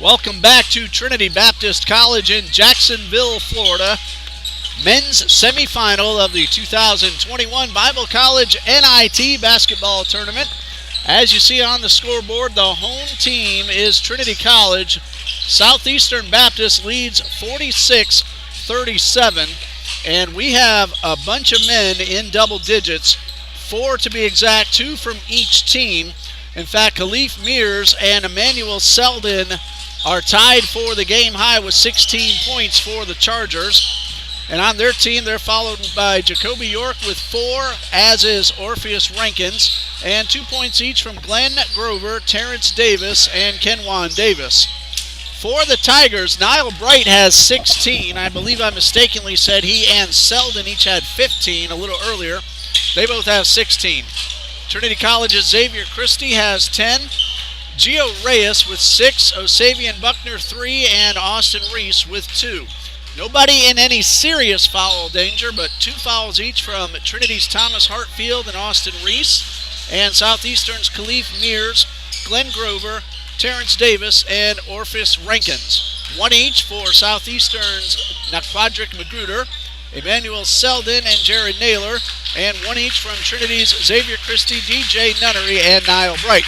Welcome back to Trinity Baptist College in Jacksonville, Florida. Men's semifinal of the 2021 Bible College NIT basketball tournament. As you see on the scoreboard, the home team is Trinity College. Southeastern Baptist leads 46-37, and we have a bunch of men in double digits, 4 to be exact, 2 from each team. In fact, Khalif Mears and Emmanuel Selden are tied for the game high with 16 points for the Chargers. And on their team, they're followed by Jacoby York with 4, as is Orpheus Rankins, and 2 points each from Glenn Grover, Terrence Davis, and Kenwan Davis. For the Tigers, Niall Bright has 16. I believe I mistakenly said he and Selden each had 15 a little earlier. They both have 16. Trinity College's Xavier Christie has 10. Gio Reyes with 6, Osavian Buckner 3, and Austin Reese with 2. Nobody in any serious foul danger, but 2 fouls each from Trinity's Thomas Hartfield and Austin Reese, and Southeastern's Khalif Mears, Glenn Grover, Terrence Davis, and Orpheus Rankins. 1 each for Southeastern's Naquadrick Magruder, Emmanuel Selden, and Jared Naylor, and 1 each from Trinity's Xavier Christie, DJ Nunnery, and Niall Bright.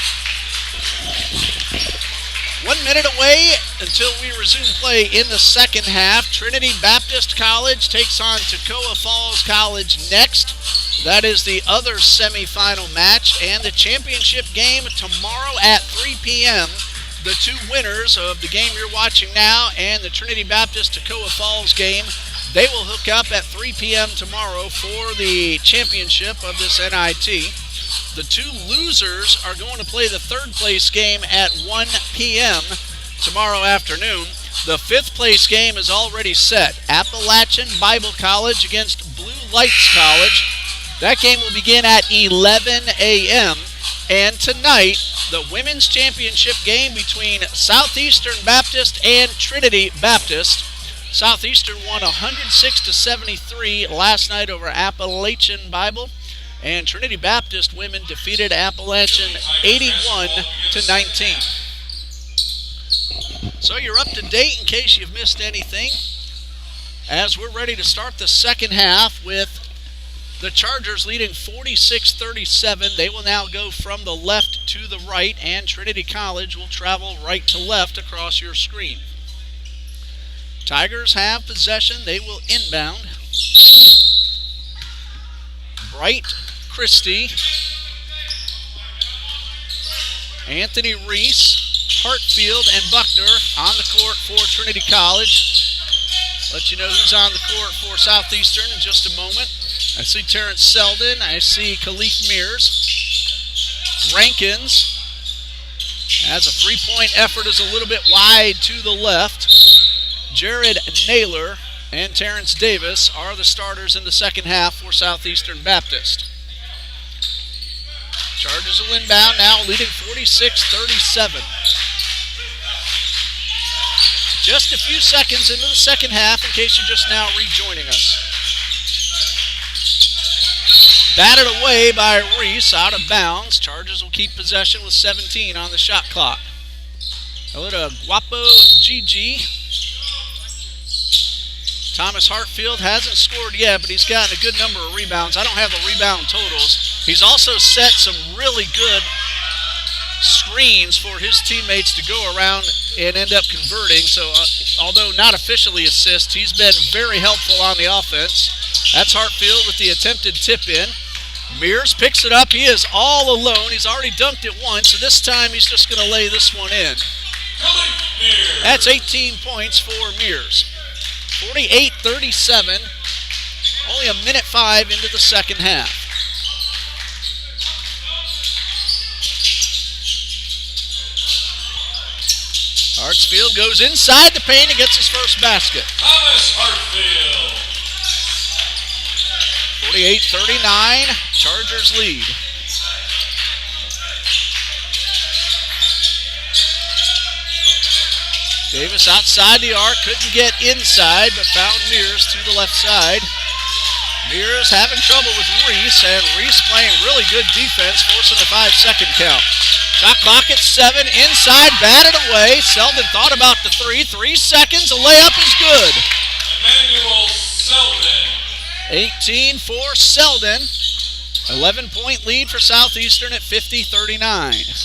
1 minute away until we resume play in the second half. Trinity Baptist College takes on Toccoa Falls College next. That is the other semifinal match, and the championship game tomorrow at 3 p.m. The 2 winners of the game you're watching now and the Trinity Baptist Toccoa Falls game, they will hook up at 3 p.m. tomorrow for the championship of this NIT. The 2 losers are going to play the 3rd place game at 1 p.m. tomorrow afternoon. The 5th place game is already set. Appalachian Bible College against Blue Lights College. That game will begin at 11 a.m. And tonight, the women's championship game between Southeastern Baptist and Trinity Baptist. Southeastern won 106-73 last night over Appalachian Bible. And Trinity Baptist women defeated Appalachian 81-19. So you're up to date in case you've missed anything, as we're ready to start the second half with the Chargers leading 46-37. They will now go from the left to the right, and Trinity College will travel right to left across your screen. Tigers have possession. They will inbound. Bright, Christie, Anthony Reese, Hartfield, and Buckner on the court for Trinity College. Let you know who's on the court for Southeastern in just a moment. I see Terrence Selden. I see Khalif Mears. Rankins has a 3-point effort, is a little bit wide to the left. Jared Naylor and Terrence Davis are the starters in the second half for Southeastern Baptist. Chargers will inbound now, leading 46-37. Just a few seconds into the second half in case you're just now rejoining us. Batted away by Reese, out of bounds. Chargers will keep possession with 17 on the shot clock. Hello to Guapo Gigi. Thomas Hartfield hasn't scored yet, but he's gotten a good number of rebounds. I don't have the rebound totals. He's also set some really good screens for his teammates to go around and end up converting. So although not officially assists, he's been very helpful on the offense. That's Hartfield with the attempted tip in. Mears picks it up. He is all alone. He's already dunked it once, so this time he's just going to lay this one in. That's 18 points for Mears. 48-37. Only a minute 5 into the second half. Hartsfield goes inside the paint and gets his first basket. Thomas Hartfield. 48-39, Chargers lead. Davis outside the arc, couldn't get inside, but found Mears to the left side. Mears having trouble with Reese, and Reese playing really good defense, forcing a 5-second count. Shot clock at 7. Inside, batted away. Selden thought about the 3. 3 seconds. A layup is good. Emmanuel Selden. 18 for Selden. 11-point lead for Southeastern at 50-39.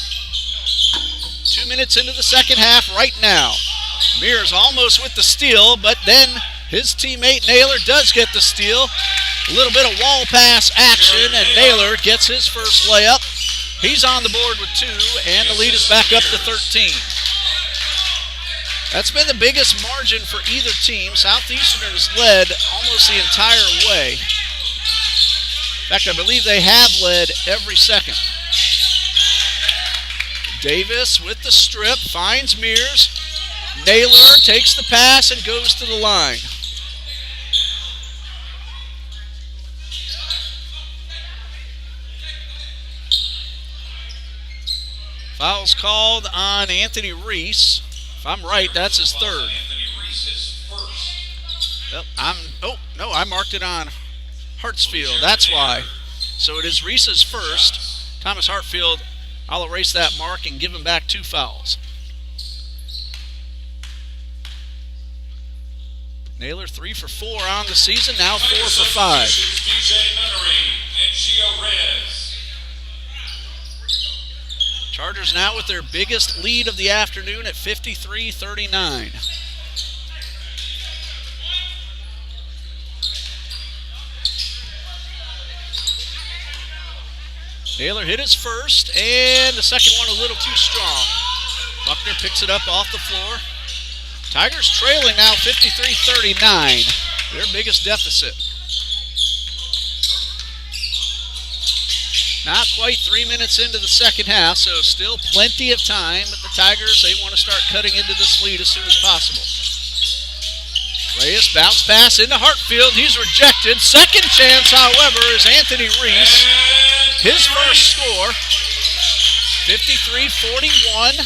2 minutes into the second half right now. Mears almost with the steal, but then his teammate Naylor does get the steal. A little bit of wall pass action, and Naylor gets his first layup. He's on the board with 2, and the lead is back up to 13. That's been the biggest margin for either team. Southeastern has led almost the entire way. In fact, I believe they have led every second. Davis with the strip, finds Mears. Naylor takes the pass and goes to the line. Foul's called on Anthony Reese. If I'm right, that's his third. Anthony Reese is first. Well, I marked it on Hartsfield. That's why. So it is Reese's first. Thomas Hartfield, I'll erase that mark and give him back 2 fouls. Naylor 3 for 4 on the season, now 4 for 5. DJ Nunnery and Gio Reyes. Chargers now with their biggest lead of the afternoon at 53-39. Naylor hit his first, and the second one a little too strong. Buckner picks it up off the floor. Tigers trailing now 53-39, their biggest deficit. Not quite 3 minutes into the second half, so still plenty of time, but the Tigers, they want to start cutting into this lead as soon as possible. Reyes bounce pass into Hartfield. He's rejected. Second chance, however, is Anthony Reese. His first score, 53-41.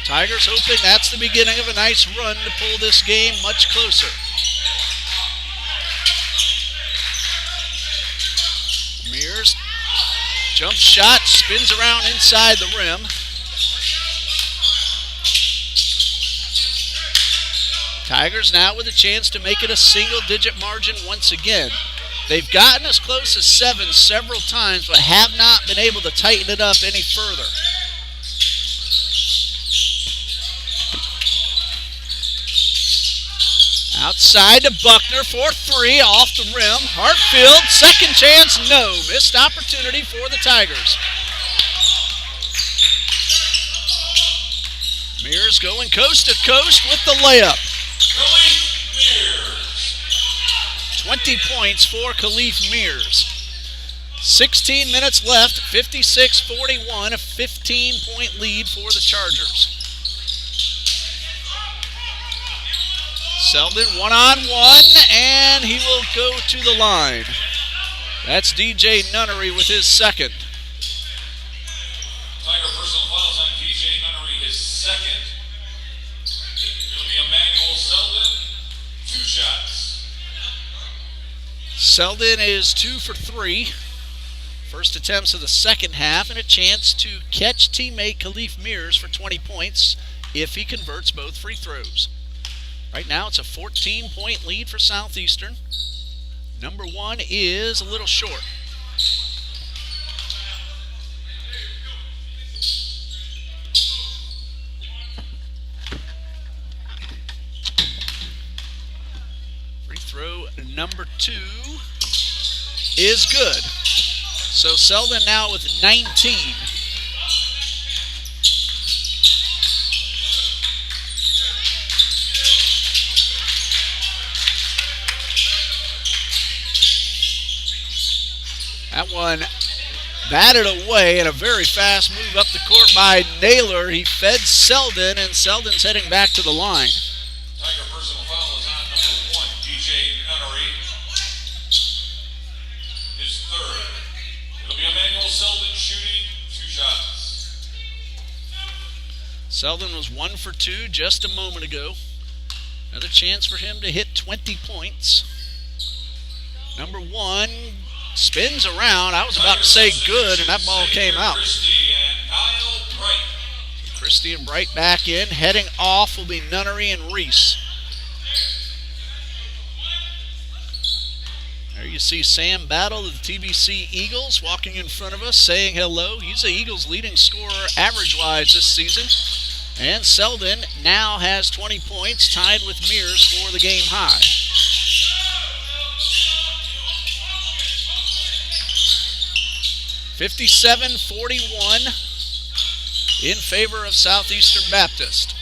Tigers hoping that's the beginning of a nice run to pull this game much closer. Mears, jump shot, spins around inside the rim. Tigers now with a chance to make it a single-digit margin once again. They've gotten as close as 7 several times, but have not been able to tighten it up any further. Outside to Buckner for 3, off the rim. Hartfield, second chance, no. Missed opportunity for the Tigers. Mears going coast to coast with the layup. Khalif Mears. 20 points for Khalif Mears. 16 minutes left, 56-41, a 15-point lead for the Chargers. Selden one-on-one, and he will go to the line. That's DJ Nunnery with his second. Tiger personal fouls on DJ Nunnery, his second. It'll be Emmanuel Selden, 2 shots. Selden is 2 for 3. First attempts of the second half, and a chance to catch teammate Khalif Mears for 20 points if he converts both free throws. Right now it's a 14-point lead for Southeastern. Number 1 is a little short. Free throw number 2 is good. So Selden now with 19. That one batted away, and a very fast move up the court by Naylor. He fed Selden, and Selden's heading back to the line. Tiger personal foul is on number 1, DJ Nunnery. His third. It'll be Emmanuel Selden shooting 2 shots. Selden was 1 for 2 just a moment ago. Another chance for him to hit 20 points. Number 1 Spins around. I was about to say good, and that ball came out. Christie and Bright back in. Heading off will be Nunnery and Reese. There you see Sam Battle of the TBC Eagles walking in front of us, saying hello. He's the Eagles' leading scorer average-wise this season. And Selden now has 20 points, tied with Mears for the game high. (57-41) in favor of Southeastern Baptist.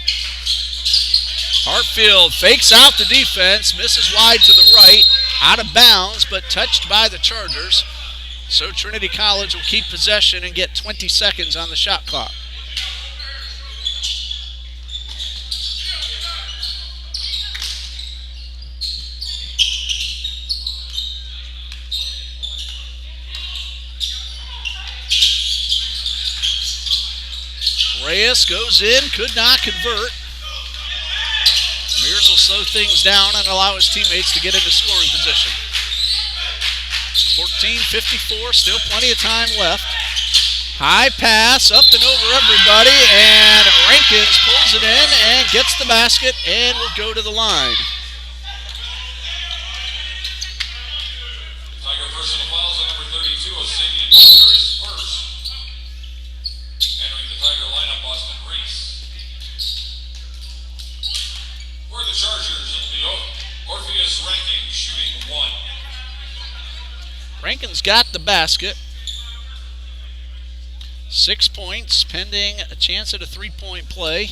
Hartfield fakes out the defense, misses wide to the right, out of bounds, but touched by the Chargers. So Trinity College will keep possession and get 20 seconds on the shot clock. Reyes goes in, could not convert. Mears will slow things down and allow his teammates to get into scoring position. 14:54, still plenty of time left. High pass, up and over everybody, and Rankins pulls it in and gets the basket and will go to the line. Tiger personal fouls on number 32, Osagian Butler is first. Entering the Tiger lineup, Austin Reese. For the Chargers, it'll be Orpheus Rankins shooting 1. Rankins got the basket. 6 points, pending a chance at a three-point play.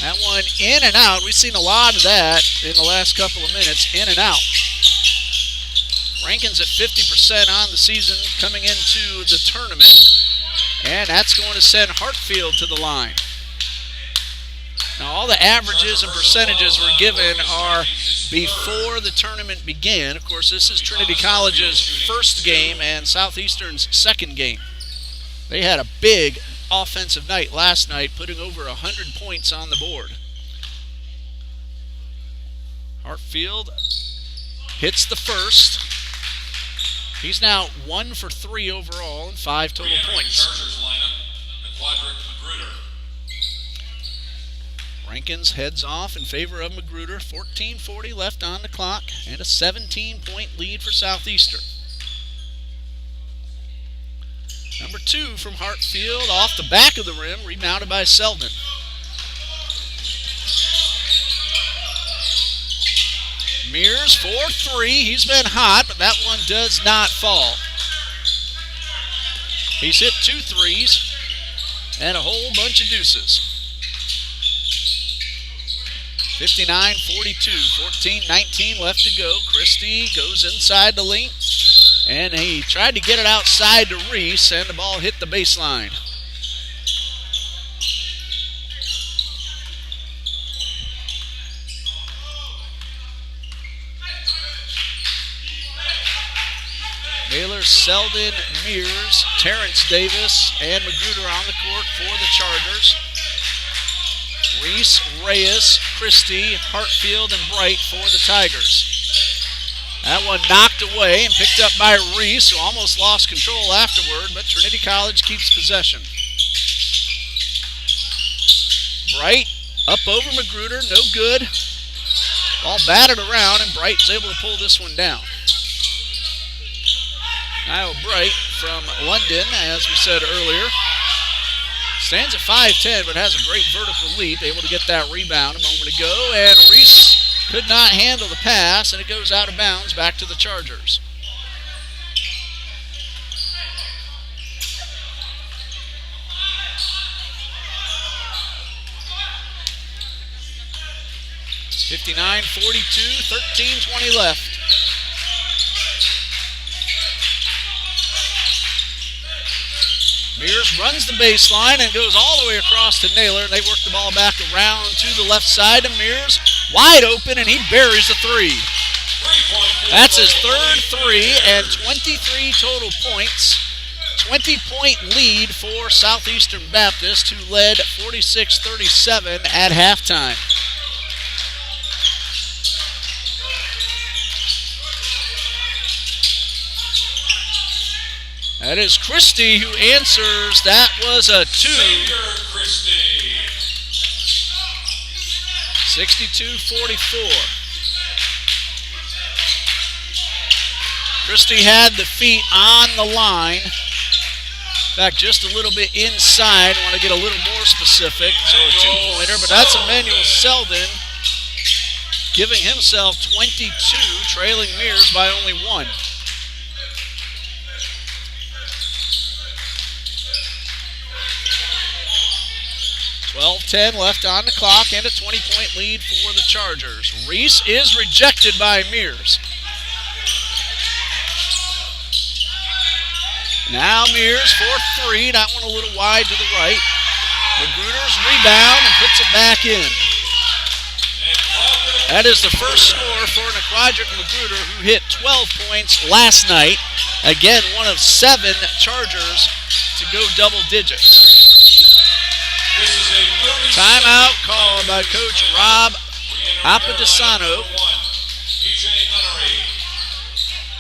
That one in and out. We've seen a lot of that in the last couple of minutes, in and out. Rankins at 50% on the season coming into the tournament. And that's going to send Hartfield to the line. Now, all the averages and percentages we're given are before the tournament began. Of course, this is Trinity College's first game and Southeastern's second game. They had a big offensive night last night, putting over 100 points on the board. Hartfield hits the first. He's now 1 for 3 overall and 5 total points. Rankins heads off in favor of Magruder. 14:40 left on the clock and a 17-point lead for Southeastern. Number 2 from Hartfield off the back of the rim, rebounded by Selden. Mears 4-3. He's been hot, but that one does not fall. He's hit 2 threes and a whole bunch of deuces. 59-42, 14-19 left to go. Christie goes inside the lane, and he tried to get it outside to Reese, and the ball hit the baseline. Naylor, Selden, Mears, Terrence Davis, and Magruder on the court for the Chargers. Reese, Reyes, Christie, Hartfield, and Bright for the Tigers. That one knocked away and picked up by Reese, who almost lost control afterward, but Trinity College keeps possession. Bright up over Magruder, no good. Ball batted around, and Bright is able to pull this one down. Kyle Bright from London, as we said earlier. Stands at 5'10", but has a great vertical leap. Able to get that rebound a moment ago. And Reese could not handle the pass, and it goes out of bounds back to the Chargers. (59-42), 13:20 left. Mears runs the baseline and goes all the way across to Naylor. They work the ball back around to the left side, and Mears wide open, and he buries the 3. That's his third 3 and 23 total points. 20-point lead for Southeastern Baptist, who led 46-37 at halftime. That is Christie who answers. That was a 2. Xavier Christie. 62-44. Christie had the feet on the line. In fact, just a little bit inside. I want to get a little more specific. So a 2-pointer, but that's Emmanuel Selden giving himself 22, trailing Mears by only 1. .10 left on the clock and a 20-point lead for the Chargers. Reese is rejected by Mears. Now Mears for 3. That one a little wide to the right. Magruder's rebound and puts it back in. That is the first score for Quadric Magruder, who hit 12 points last night. Again, one of 7 Chargers to go double digits. Timeout called by Coach Rob Apadesano.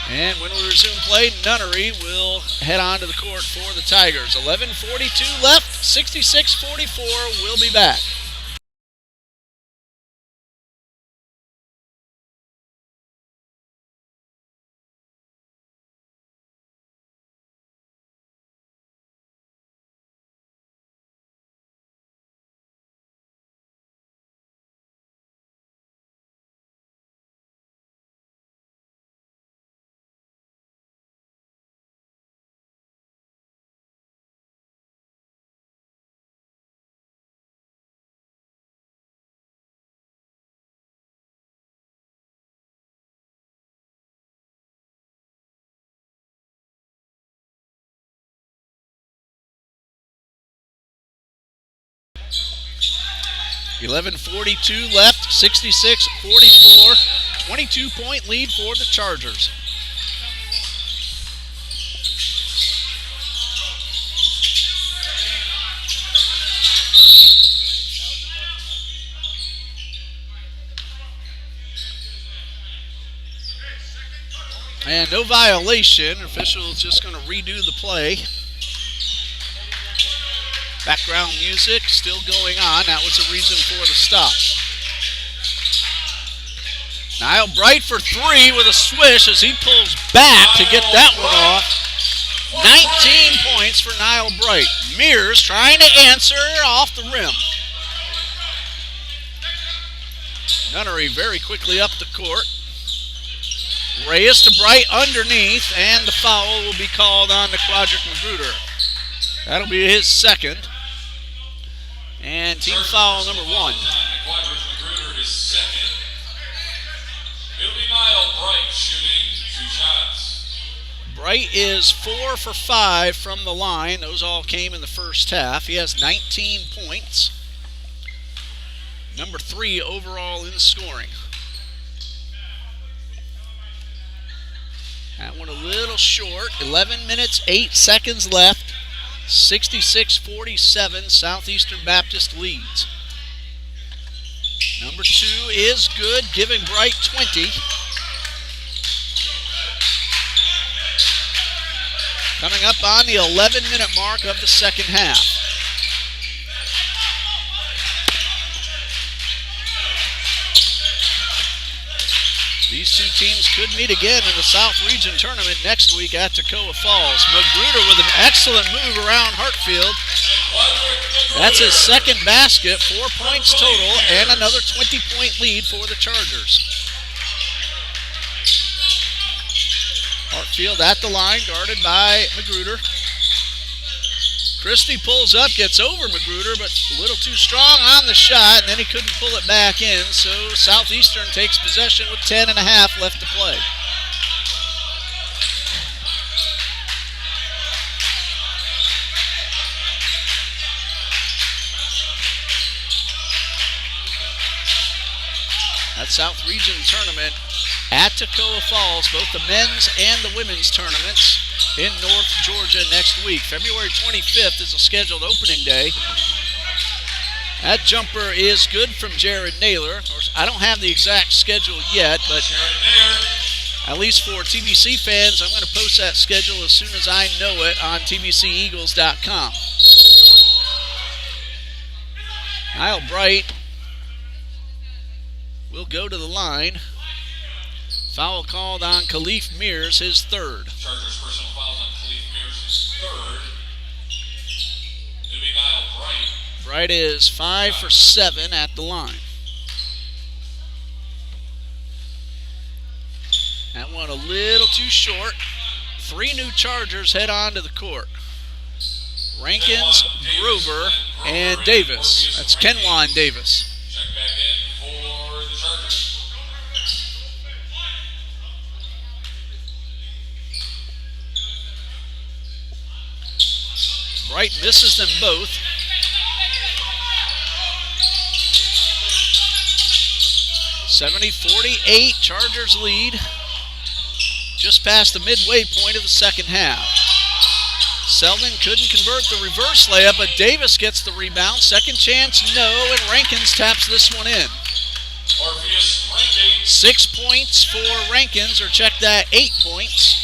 And when we resume play, Nunnery will head on to the court for the Tigers. 11:42 left, 66-44. We'll be back. .42 left, 66-44, 22-point lead for the Chargers. And no violation. Official is just going to redo the play. Background music still going on. That was the reason for the stop. Niall Bright for 3 with a swish as he pulls back to get that one off. 19 points for Niall Bright. Mears trying to answer off the rim. Nunnery very quickly up the court. Reyes to Bright underneath, and the foul will be called on the Quadric Magruder. That'll be his second. And team foul number 1. Quadric Magruder, his second. It'll be Niall Bright shooting 2 shots. Bright is 4 for 5 from the line. Those all came in the first half. He has 19 points. Number 3 overall in scoring. That one a little short. 11 minutes, 8 seconds left. 66-47, Southeastern Baptist leads. Number 2 is good, giving Bright 20. Coming up on the 11-minute mark of the second half. These two teams could meet again in the South Region Tournament next week at Toccoa Falls. Magruder with an excellent move around Hartfield. That's his second basket, 4 points total, and another 20-point lead for the Chargers. Hartfield at the line, guarded by Magruder. Christie pulls up, gets over Magruder, but a little too strong on the shot, and then he couldn't pull it back in, so Southeastern takes possession with 10.5 left to play. That South Region Tournament at Toccoa Falls, both the men's and the women's tournaments in North Georgia next week. February 25th is a scheduled opening day. That jumper is good from Jared Naylor. Of course, I don't have the exact schedule yet, but At least for TBC fans, I'm going to post that schedule as soon as I know it on TBCEagles.com. Kyle Bright will go to the line. Foul called on Khalif Mears, his third. Chargers personal fouls on Khalif Mears, his third. It'll be Kyle Bright. Bright is 5 for 7 at the line. That one a little too short. 3 new Chargers head on to the court. Rankins, Grover, and Davis. That's Kenwan Davis. Check back in for the Chargers. Bright misses them both. 70-48, Chargers lead. Just past the midway point of the second half. Selden couldn't convert the reverse layup, but Davis gets the rebound. Second chance, no, and Rankins taps this one in. 6 points for Rankins, or check that, 8 points.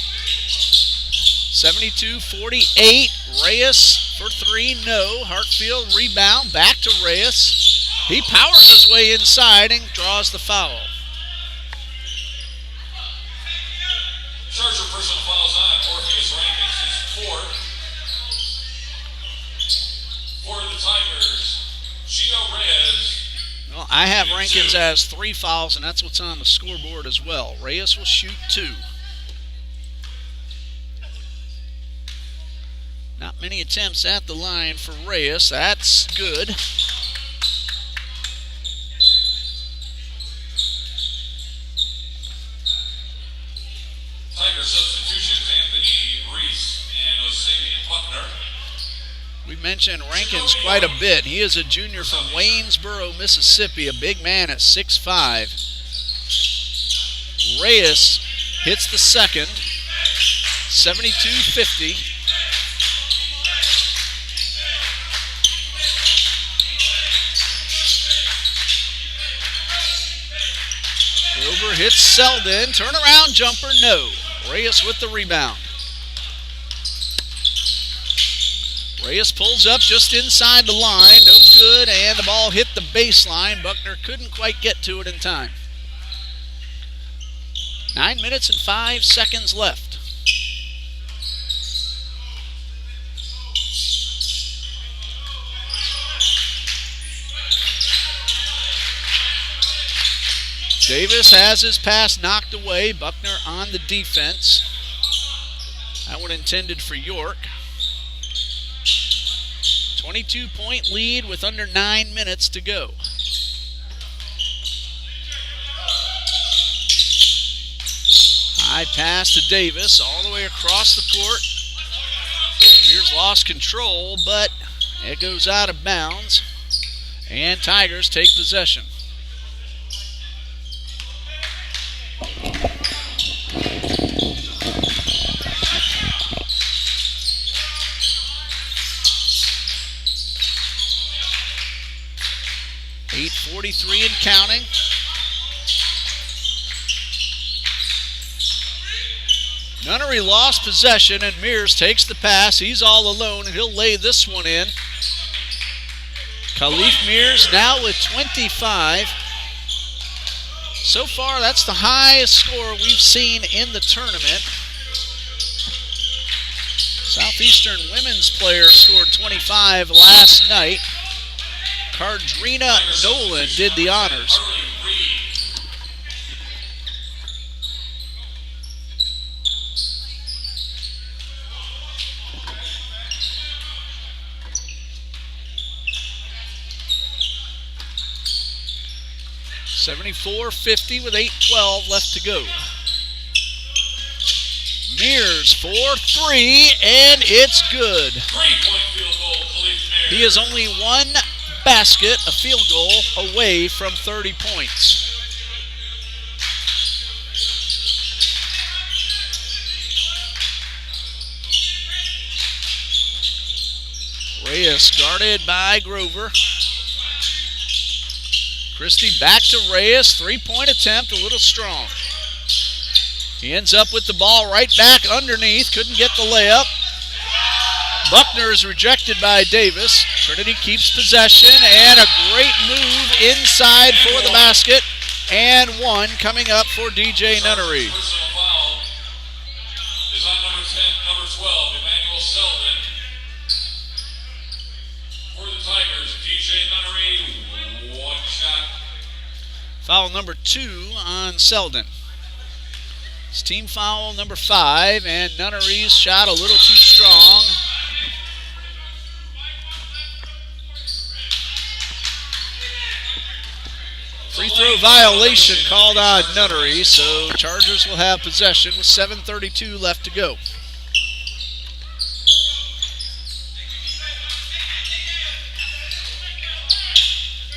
72-48, Reyes for 3, no. Hartfield rebound, back to Reyes. He powers his way inside and draws the foul. Charger personal fouls on Orpheus Rankins, his fourth. For the Tigers, Gio Reyes. Well, I have Rankins as 3 fouls, and that's what's on the scoreboard as well. Reyes will shoot 2. Not many attempts at the line for Reyes. That's good. Tiger substitutions, Anthony Reese and Osabian Buckner. We mentioned Rankins quite a bit. He is a junior from Waynesboro, Mississippi, a big man at 6'5". Reyes hits the second, 72-50. Grover hits Selden, turnaround jumper, no. Reyes with the rebound. Reyes pulls up just inside the line, no good, and the ball hit the baseline. Buckner couldn't quite get to it in time. 9 minutes and 5 seconds left. Davis has his pass knocked away. Buckner on the defense. That one intended for York. 22-point lead with under 9 minutes to go. High pass to Davis all the way across the court. Mears lost control, but it goes out of bounds. And Tigers take possession. .43 and counting. Nunnery lost possession, and Mears takes the pass. He's all alone, and he'll lay this one in. Khalif Mears now with 25. So far, that's the highest score we've seen in the tournament. Southeastern women's player scored 25 last night. Cardrina Nolan did the honors. .74-50 with 8:12 left to go. Mears for 3, and it's good. 3-point field goal, Khalif Mears. He is only one basket, a field goal, away from 30 points. Reyes guarded by Grover. Christie back to Reyes. 3-point attempt, a little strong. He ends up with the ball right back underneath. Couldn't get the layup. Buckner is rejected by Davis. Trinity keeps possession, and a great move inside for the basket. And one coming up for DJ Nunnery. Personal foul is on number 12, Emmanuel Selden. For the Tigers, DJ Nunnery, one shot. Foul number 2 on Selden. It's team foul number 5, and Nunnery's shot a little too strong. Free throw violation called on Nunnery, so Chargers will have possession with 7:32 left to go.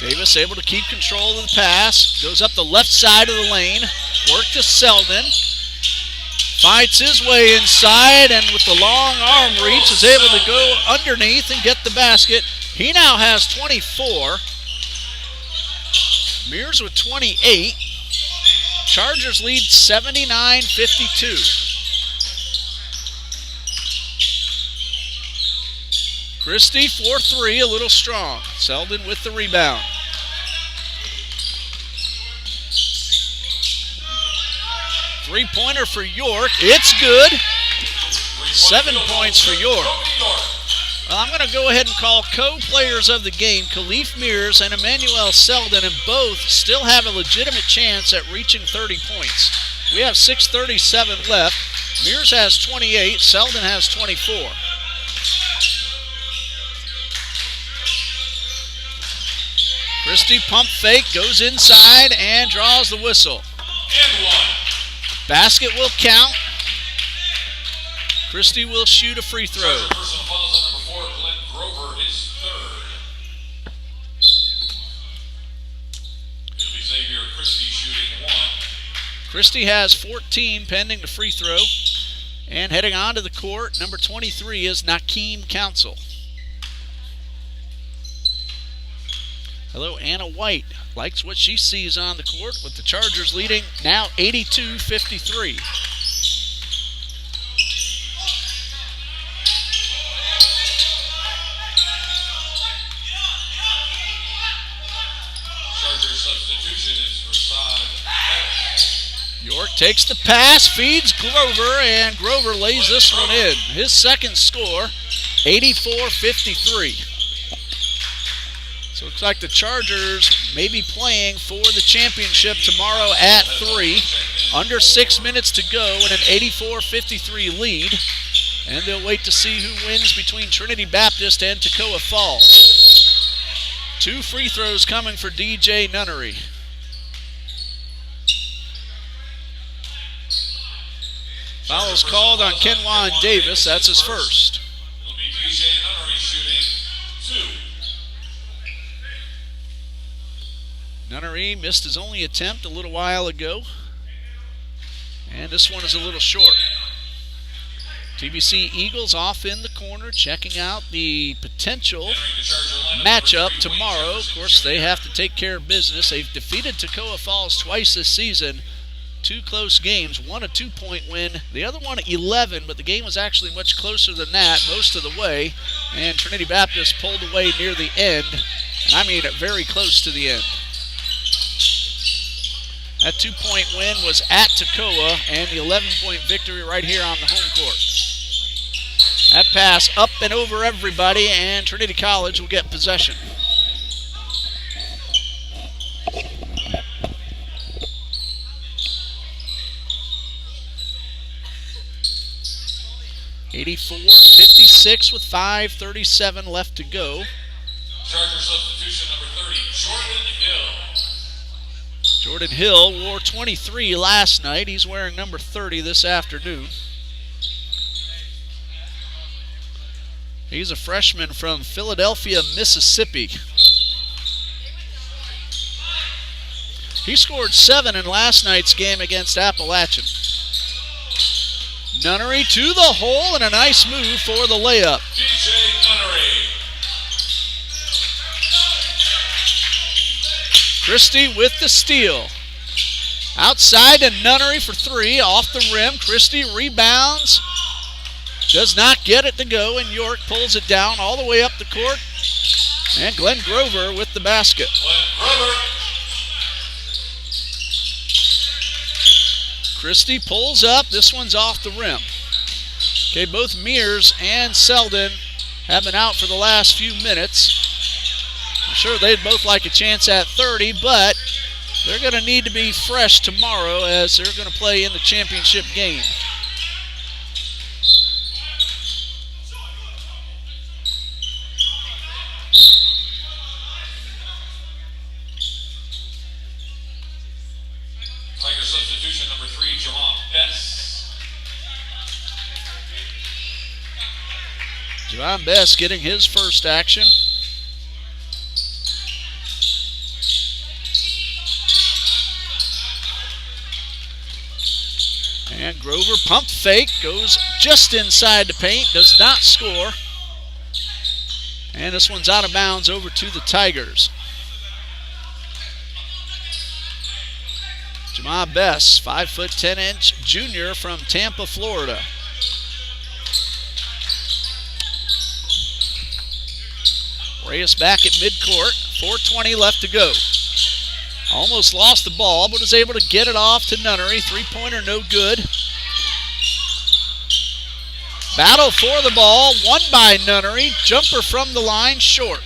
Davis able to keep control of the pass. Goes up the left side of the lane. Work to Selden. Fights his way inside, and with the long arm reach is able to go underneath and get the basket. He now has 24. Mears with 28. Chargers lead 79-52. Christie 4-3, a little strong. Selden with the rebound. Three-pointer for York. It's good. 7 points for York. Well, I'm going to go ahead and call co-players of the game, Khalif Mears and Emmanuel Selden, and both still have a legitimate chance at reaching 30 points. We have 6:37 left. Mears has 28. Selden has 24. Christie pump fake, goes inside and draws the whistle. And one. Basket will count. Christie will shoot a free throw. Personal fouls on number 4, Glenn Grover, his third. It'll be Xavier Christie shooting 1. Christie has 14 pending the free throw. And heading onto the court, number 23 is Nakeem Council. Hello, Anna White. Likes what she sees on the court with the Chargers leading now 82-53. Chargers substitution is Rasad. York takes the pass, feeds Grover, and Grover lays this one in. His second score, 84-53. So it looks like the Chargers may be playing for the championship tomorrow at 3. Under 6 minutes to go in an 84-53 lead. And they'll wait to see who wins between Trinity Baptist and Toccoa Falls. 2 free throws coming for DJ Nunnery. Foul is called on Kenwan Davis. That's his first. It'll be DJ Nunnery shooting 2. Nunnery missed his only attempt a little while ago. And this one is a little short. TBC Eagles off in the corner, checking out the potential matchup tomorrow. Of course, they have to take care of business. They've defeated Toccoa Falls twice this season. 2 close games, one a 2-point win, the other one 11, but the game was actually much closer than that most of the way. And Trinity Baptist pulled away near the end, and I mean very close to the end. That 2-point win was at Toccoa, and the 11-point victory right here on the home court. That pass up and over everybody, and Trinity College will get possession. (84-56) with 5:37 left to go. Charger substitution number 30, Jordan Hill. Jordan Hill wore 23 last night. He's wearing number 30 this afternoon. He's a freshman from Philadelphia, Mississippi. He scored 7 in last night's game against Appalachian. Nunnery to the hole, and a nice move for the layup. DJ Nunnery. Christie with the steal. Outside to Nunnery for three. Off the rim. Christie rebounds. Does not get it to go, and York pulls it down all the way up the court. And Glenn Grover with the basket. Christie pulls up. This one's off the rim. Okay, both Mears and Selden have been out for the last few minutes. I'm sure they'd both like a chance at 30, but they're going to need to be fresh tomorrow as they're going to play in the championship game. Tiger substitution number 3, Jamal Bess. Javon Bess getting his first action. And Grover pump fake, goes just inside the paint, does not score. And this one's out of bounds over to the Tigers. Jamal Bess, 5'10" junior from Tampa, Florida. Reyes back at midcourt, 4:20 left to go. Almost lost the ball, but was able to get it off to Nunnery. Three-pointer no good. Battle for the ball, won by Nunnery. Jumper from the line, short.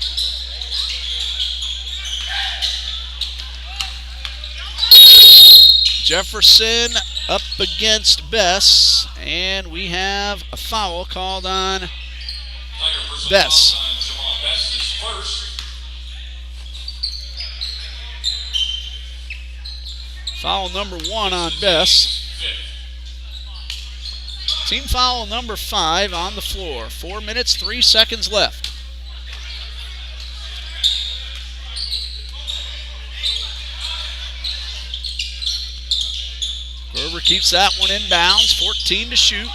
Jefferson up against Bess, and we have a foul called on Bess. Foul number 1 on Bess. Team foul number 5 on the floor. 4 minutes, 3 seconds left. Grover keeps that one in bounds. 14 to shoot.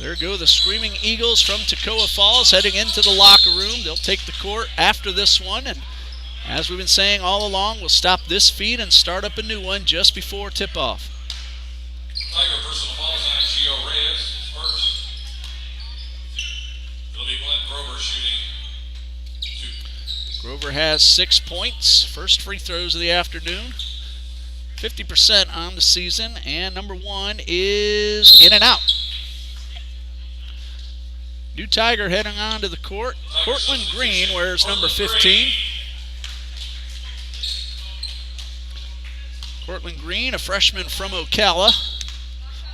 There go the Screaming Eagles from Toccoa Falls heading into the locker room. They'll take the court after this one, and as we've been saying all along, we'll stop this feed and start up a new one just before tip-off. Tiger personal fouls on Gio Reyes first. It'll be Glenn Grover shooting 2. Grover has 6 points. First free throws of the afternoon. 50% on the season, and number 1 is in and out. New Tiger heading on to the court. Cortland Green wears number 15. Cortland Green, a freshman from Ocala,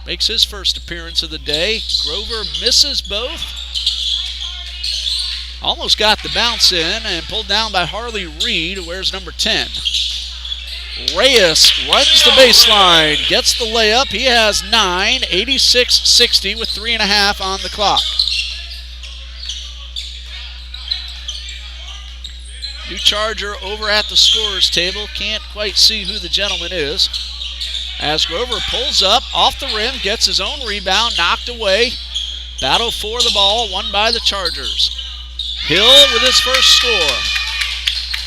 makes his first appearance of the day. Grover misses both. Almost got the bounce in and pulled down by Harley Reed, who wears number 10. Reyes runs the baseline, gets the layup. He has 9, 86-60 with 3.5 on the clock. New Charger over at the scorer's table. Can't quite see who the gentleman is. As Grover pulls up, off the rim, gets his own rebound, knocked away. Battle for the ball, won by the Chargers. Hill with his first score.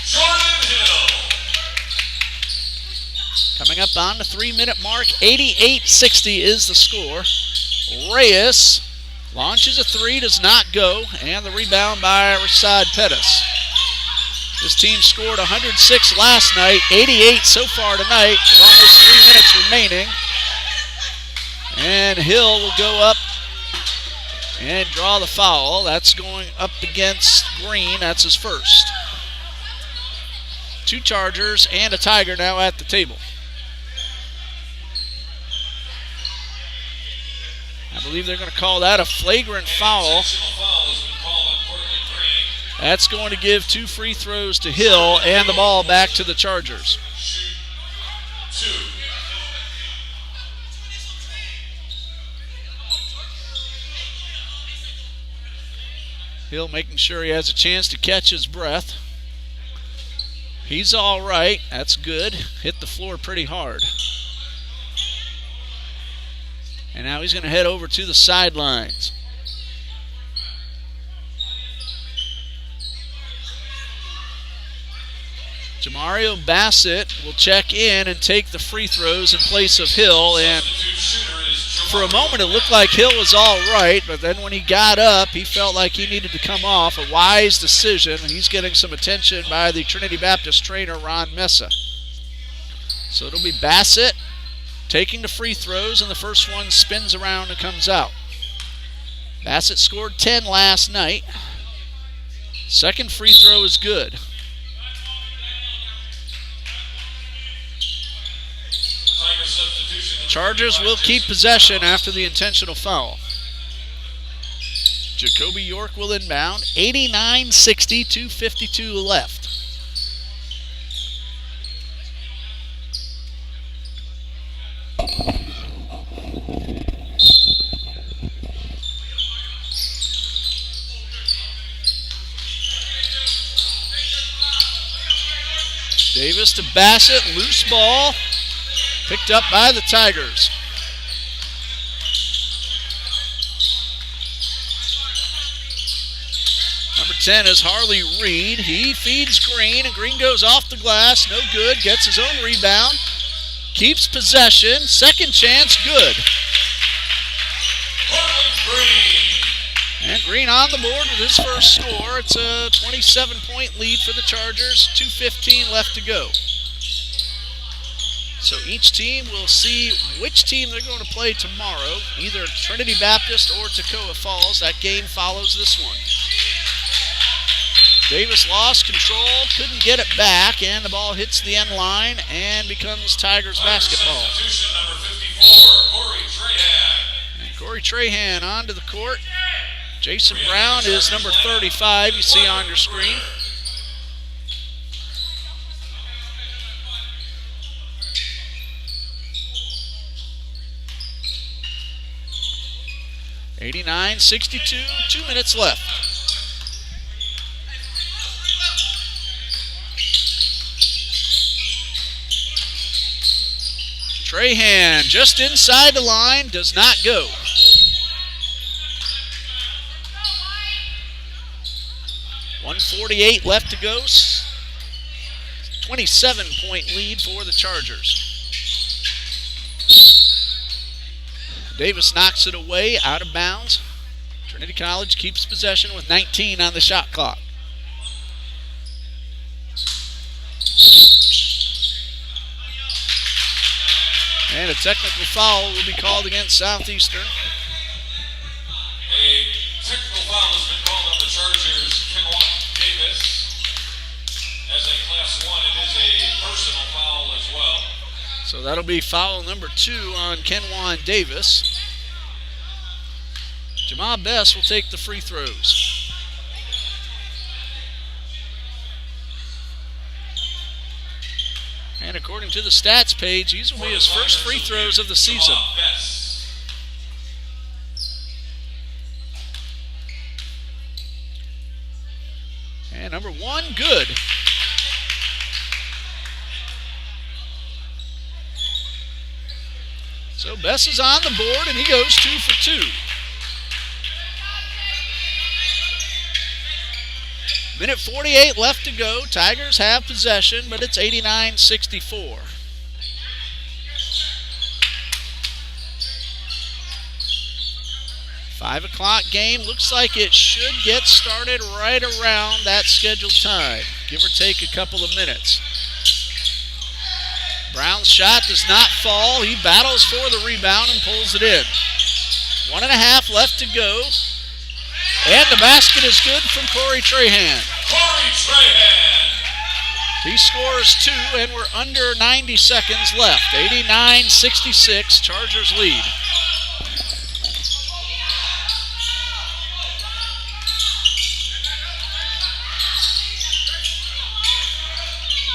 Jordan Hill. Coming up on the 3-minute mark, 88-60 is the score. Reyes launches a 3, does not go, and the rebound by Rasad Pettis. This team scored 106 last night, 88 so far tonight, with almost 3 minutes remaining. And Hill will go up and draw the foul. That's going up against Green. That's his first. 2 Chargers and a Tiger now at the table. I believe they're going to call that a flagrant foul. That's going to give 2 free throws to Hill and the ball back to the Chargers. Hill making sure he has a chance to catch his breath. He's all right. That's good. Hit the floor pretty hard. And now he's going to head over to the sidelines. Jamario Bassett will check in and take the free throws in place of Hill. And for a moment it looked like Hill was all right, but then when he got up, he felt like he needed to come off. A wise decision. He's getting some attention by the Trinity Baptist trainer, Ron Mesa. So it'll be Bassett taking the free throws, and the first one spins around and comes out. Bassett scored 10 last night. Second free throw is good. Chargers will keep possession after the intentional foul. Jacoby York will inbound. 89-60, 2:52 left. Davis to Bassett, loose ball, picked up by the Tigers. Number 10 is Harley Reed. He feeds Green, and Green goes off the glass, no good, gets his own rebound, keeps possession, second chance, good. And Green on the board with his first score. It's a 27-point lead for the Chargers. 2:15 left to go. So each team will see which team they're going to play tomorrow, either Trinity Baptist or Toccoa Falls. That game follows this one. Davis lost control, couldn't get it back, and the ball hits the end line and becomes Tigers basketball. Substitution number 54, Corey Trahan. And Corey Trahan onto the court. Jason Brown is number 35, you see on your screen. (89-62), 2 minutes left. Trahan just inside the line, does not go. .148 left to go. 27-point lead for the Chargers. Davis knocks it away, out of bounds. Trinity College keeps possession with 19 on the shot clock. And a technical foul will be called against Southeastern. A technical foul has been called on the Chargers. Davis, as a Class 1, it is a personal foul as well. So that'll be foul number 2 on Kenwan Davis. Jamal Bess will take the free throws. And according to the stats page, these will be his first free throws of the season. And number 1, good. So Bess is on the board, and he goes 2 for 2. Minute 48 left to go. Tigers have possession, but it's 89-64. Five o'clock game. Looks like it should get started right around that scheduled time, give or take a couple of minutes. Brown's shot does not fall. He battles for the rebound and pulls it in. 1.5 left to go. And the basket is good from Corey Trahan. Corey Trahan. He scores 2, and we're under 90 seconds left. 89-66, Chargers lead.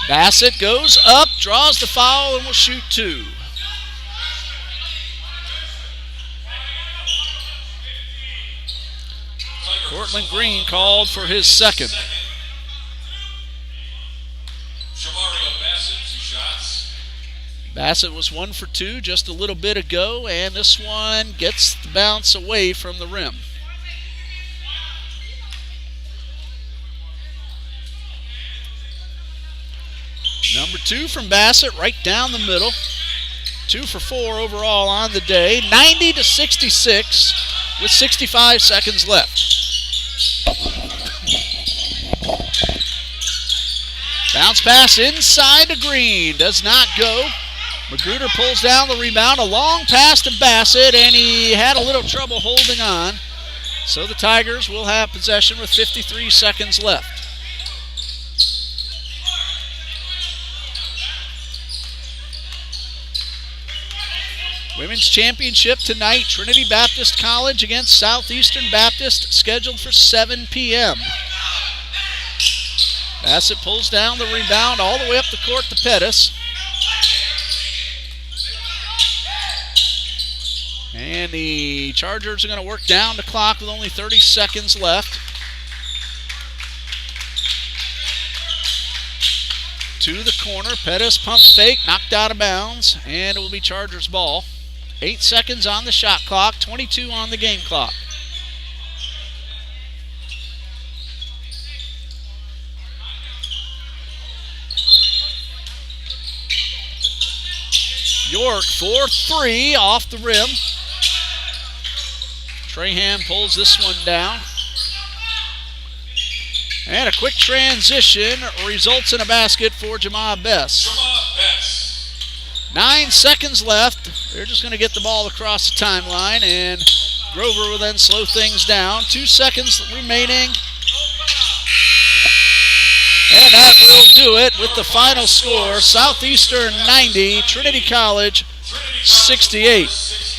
Bassett goes up, draws the foul, and will shoot 2. Cortland Green called for his second. Bassett was 1 for 2 just a little bit ago, and this one gets the bounce away from the rim. 2 from Bassett, right down the middle. 2 for 4 overall on the day. 90-66 with 65 seconds left. Bounce pass inside to Green. Does not go. Magruder pulls down the rebound. A long pass to Bassett, and he had a little trouble holding on. So the Tigers will have possession with 53 seconds left. Women's championship tonight, Trinity Baptist College against Southeastern Baptist, scheduled for 7 p.m. Bassett pulls down the rebound all the way up the court to Pettis. And the Chargers are going to work down the clock with only 30 seconds left. To the corner, Pettis pump fake, knocked out of bounds, and it will be Chargers ball. 8 seconds on the shot clock, 22 on the game clock. York for 3 off the rim. Trahan pulls this one down. And a quick transition results in a basket for Jamaa Bess. 9 seconds left. They're just going to get the ball across the timeline, and Grover will then slow things down. 2 seconds remaining. And that will do it with the final score. Southeastern 90, Trinity College 68.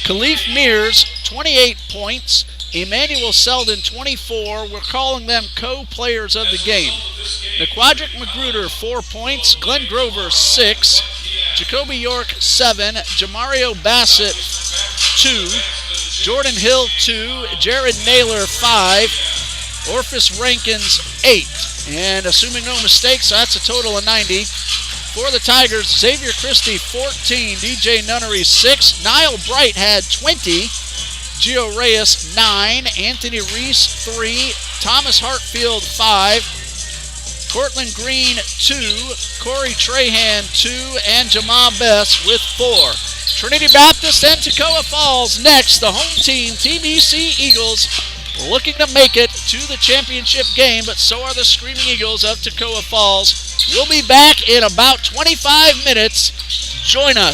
Khalif Mears, 28 points. Emmanuel Selden, 24. We're calling them co-players of the game. Naquadrick Magruder, 4 points. Glenn Grover, 6. Jacoby York, 7. Jamario Bassett, 2. Jordan Hill, 2. Jared Naylor, 5. Orpheus Rankins, 8. And assuming no mistakes, that's a total of 90. For the Tigers, Xavier Christie, 14. DJ Nunnery, 6. Niall Bright had 20. Gio Reyes, 9. Anthony Reese, 3. Thomas Hartfield, 5. Cortland Green, 2. Corey Trahan, 2. And Jamaa Bess with 4. Trinity Baptist and Toccoa Falls next. The home team, TBC Eagles, looking to make it to the championship game, but so are the Screaming Eagles of Toccoa Falls. We'll be back in about 25 minutes. Join us.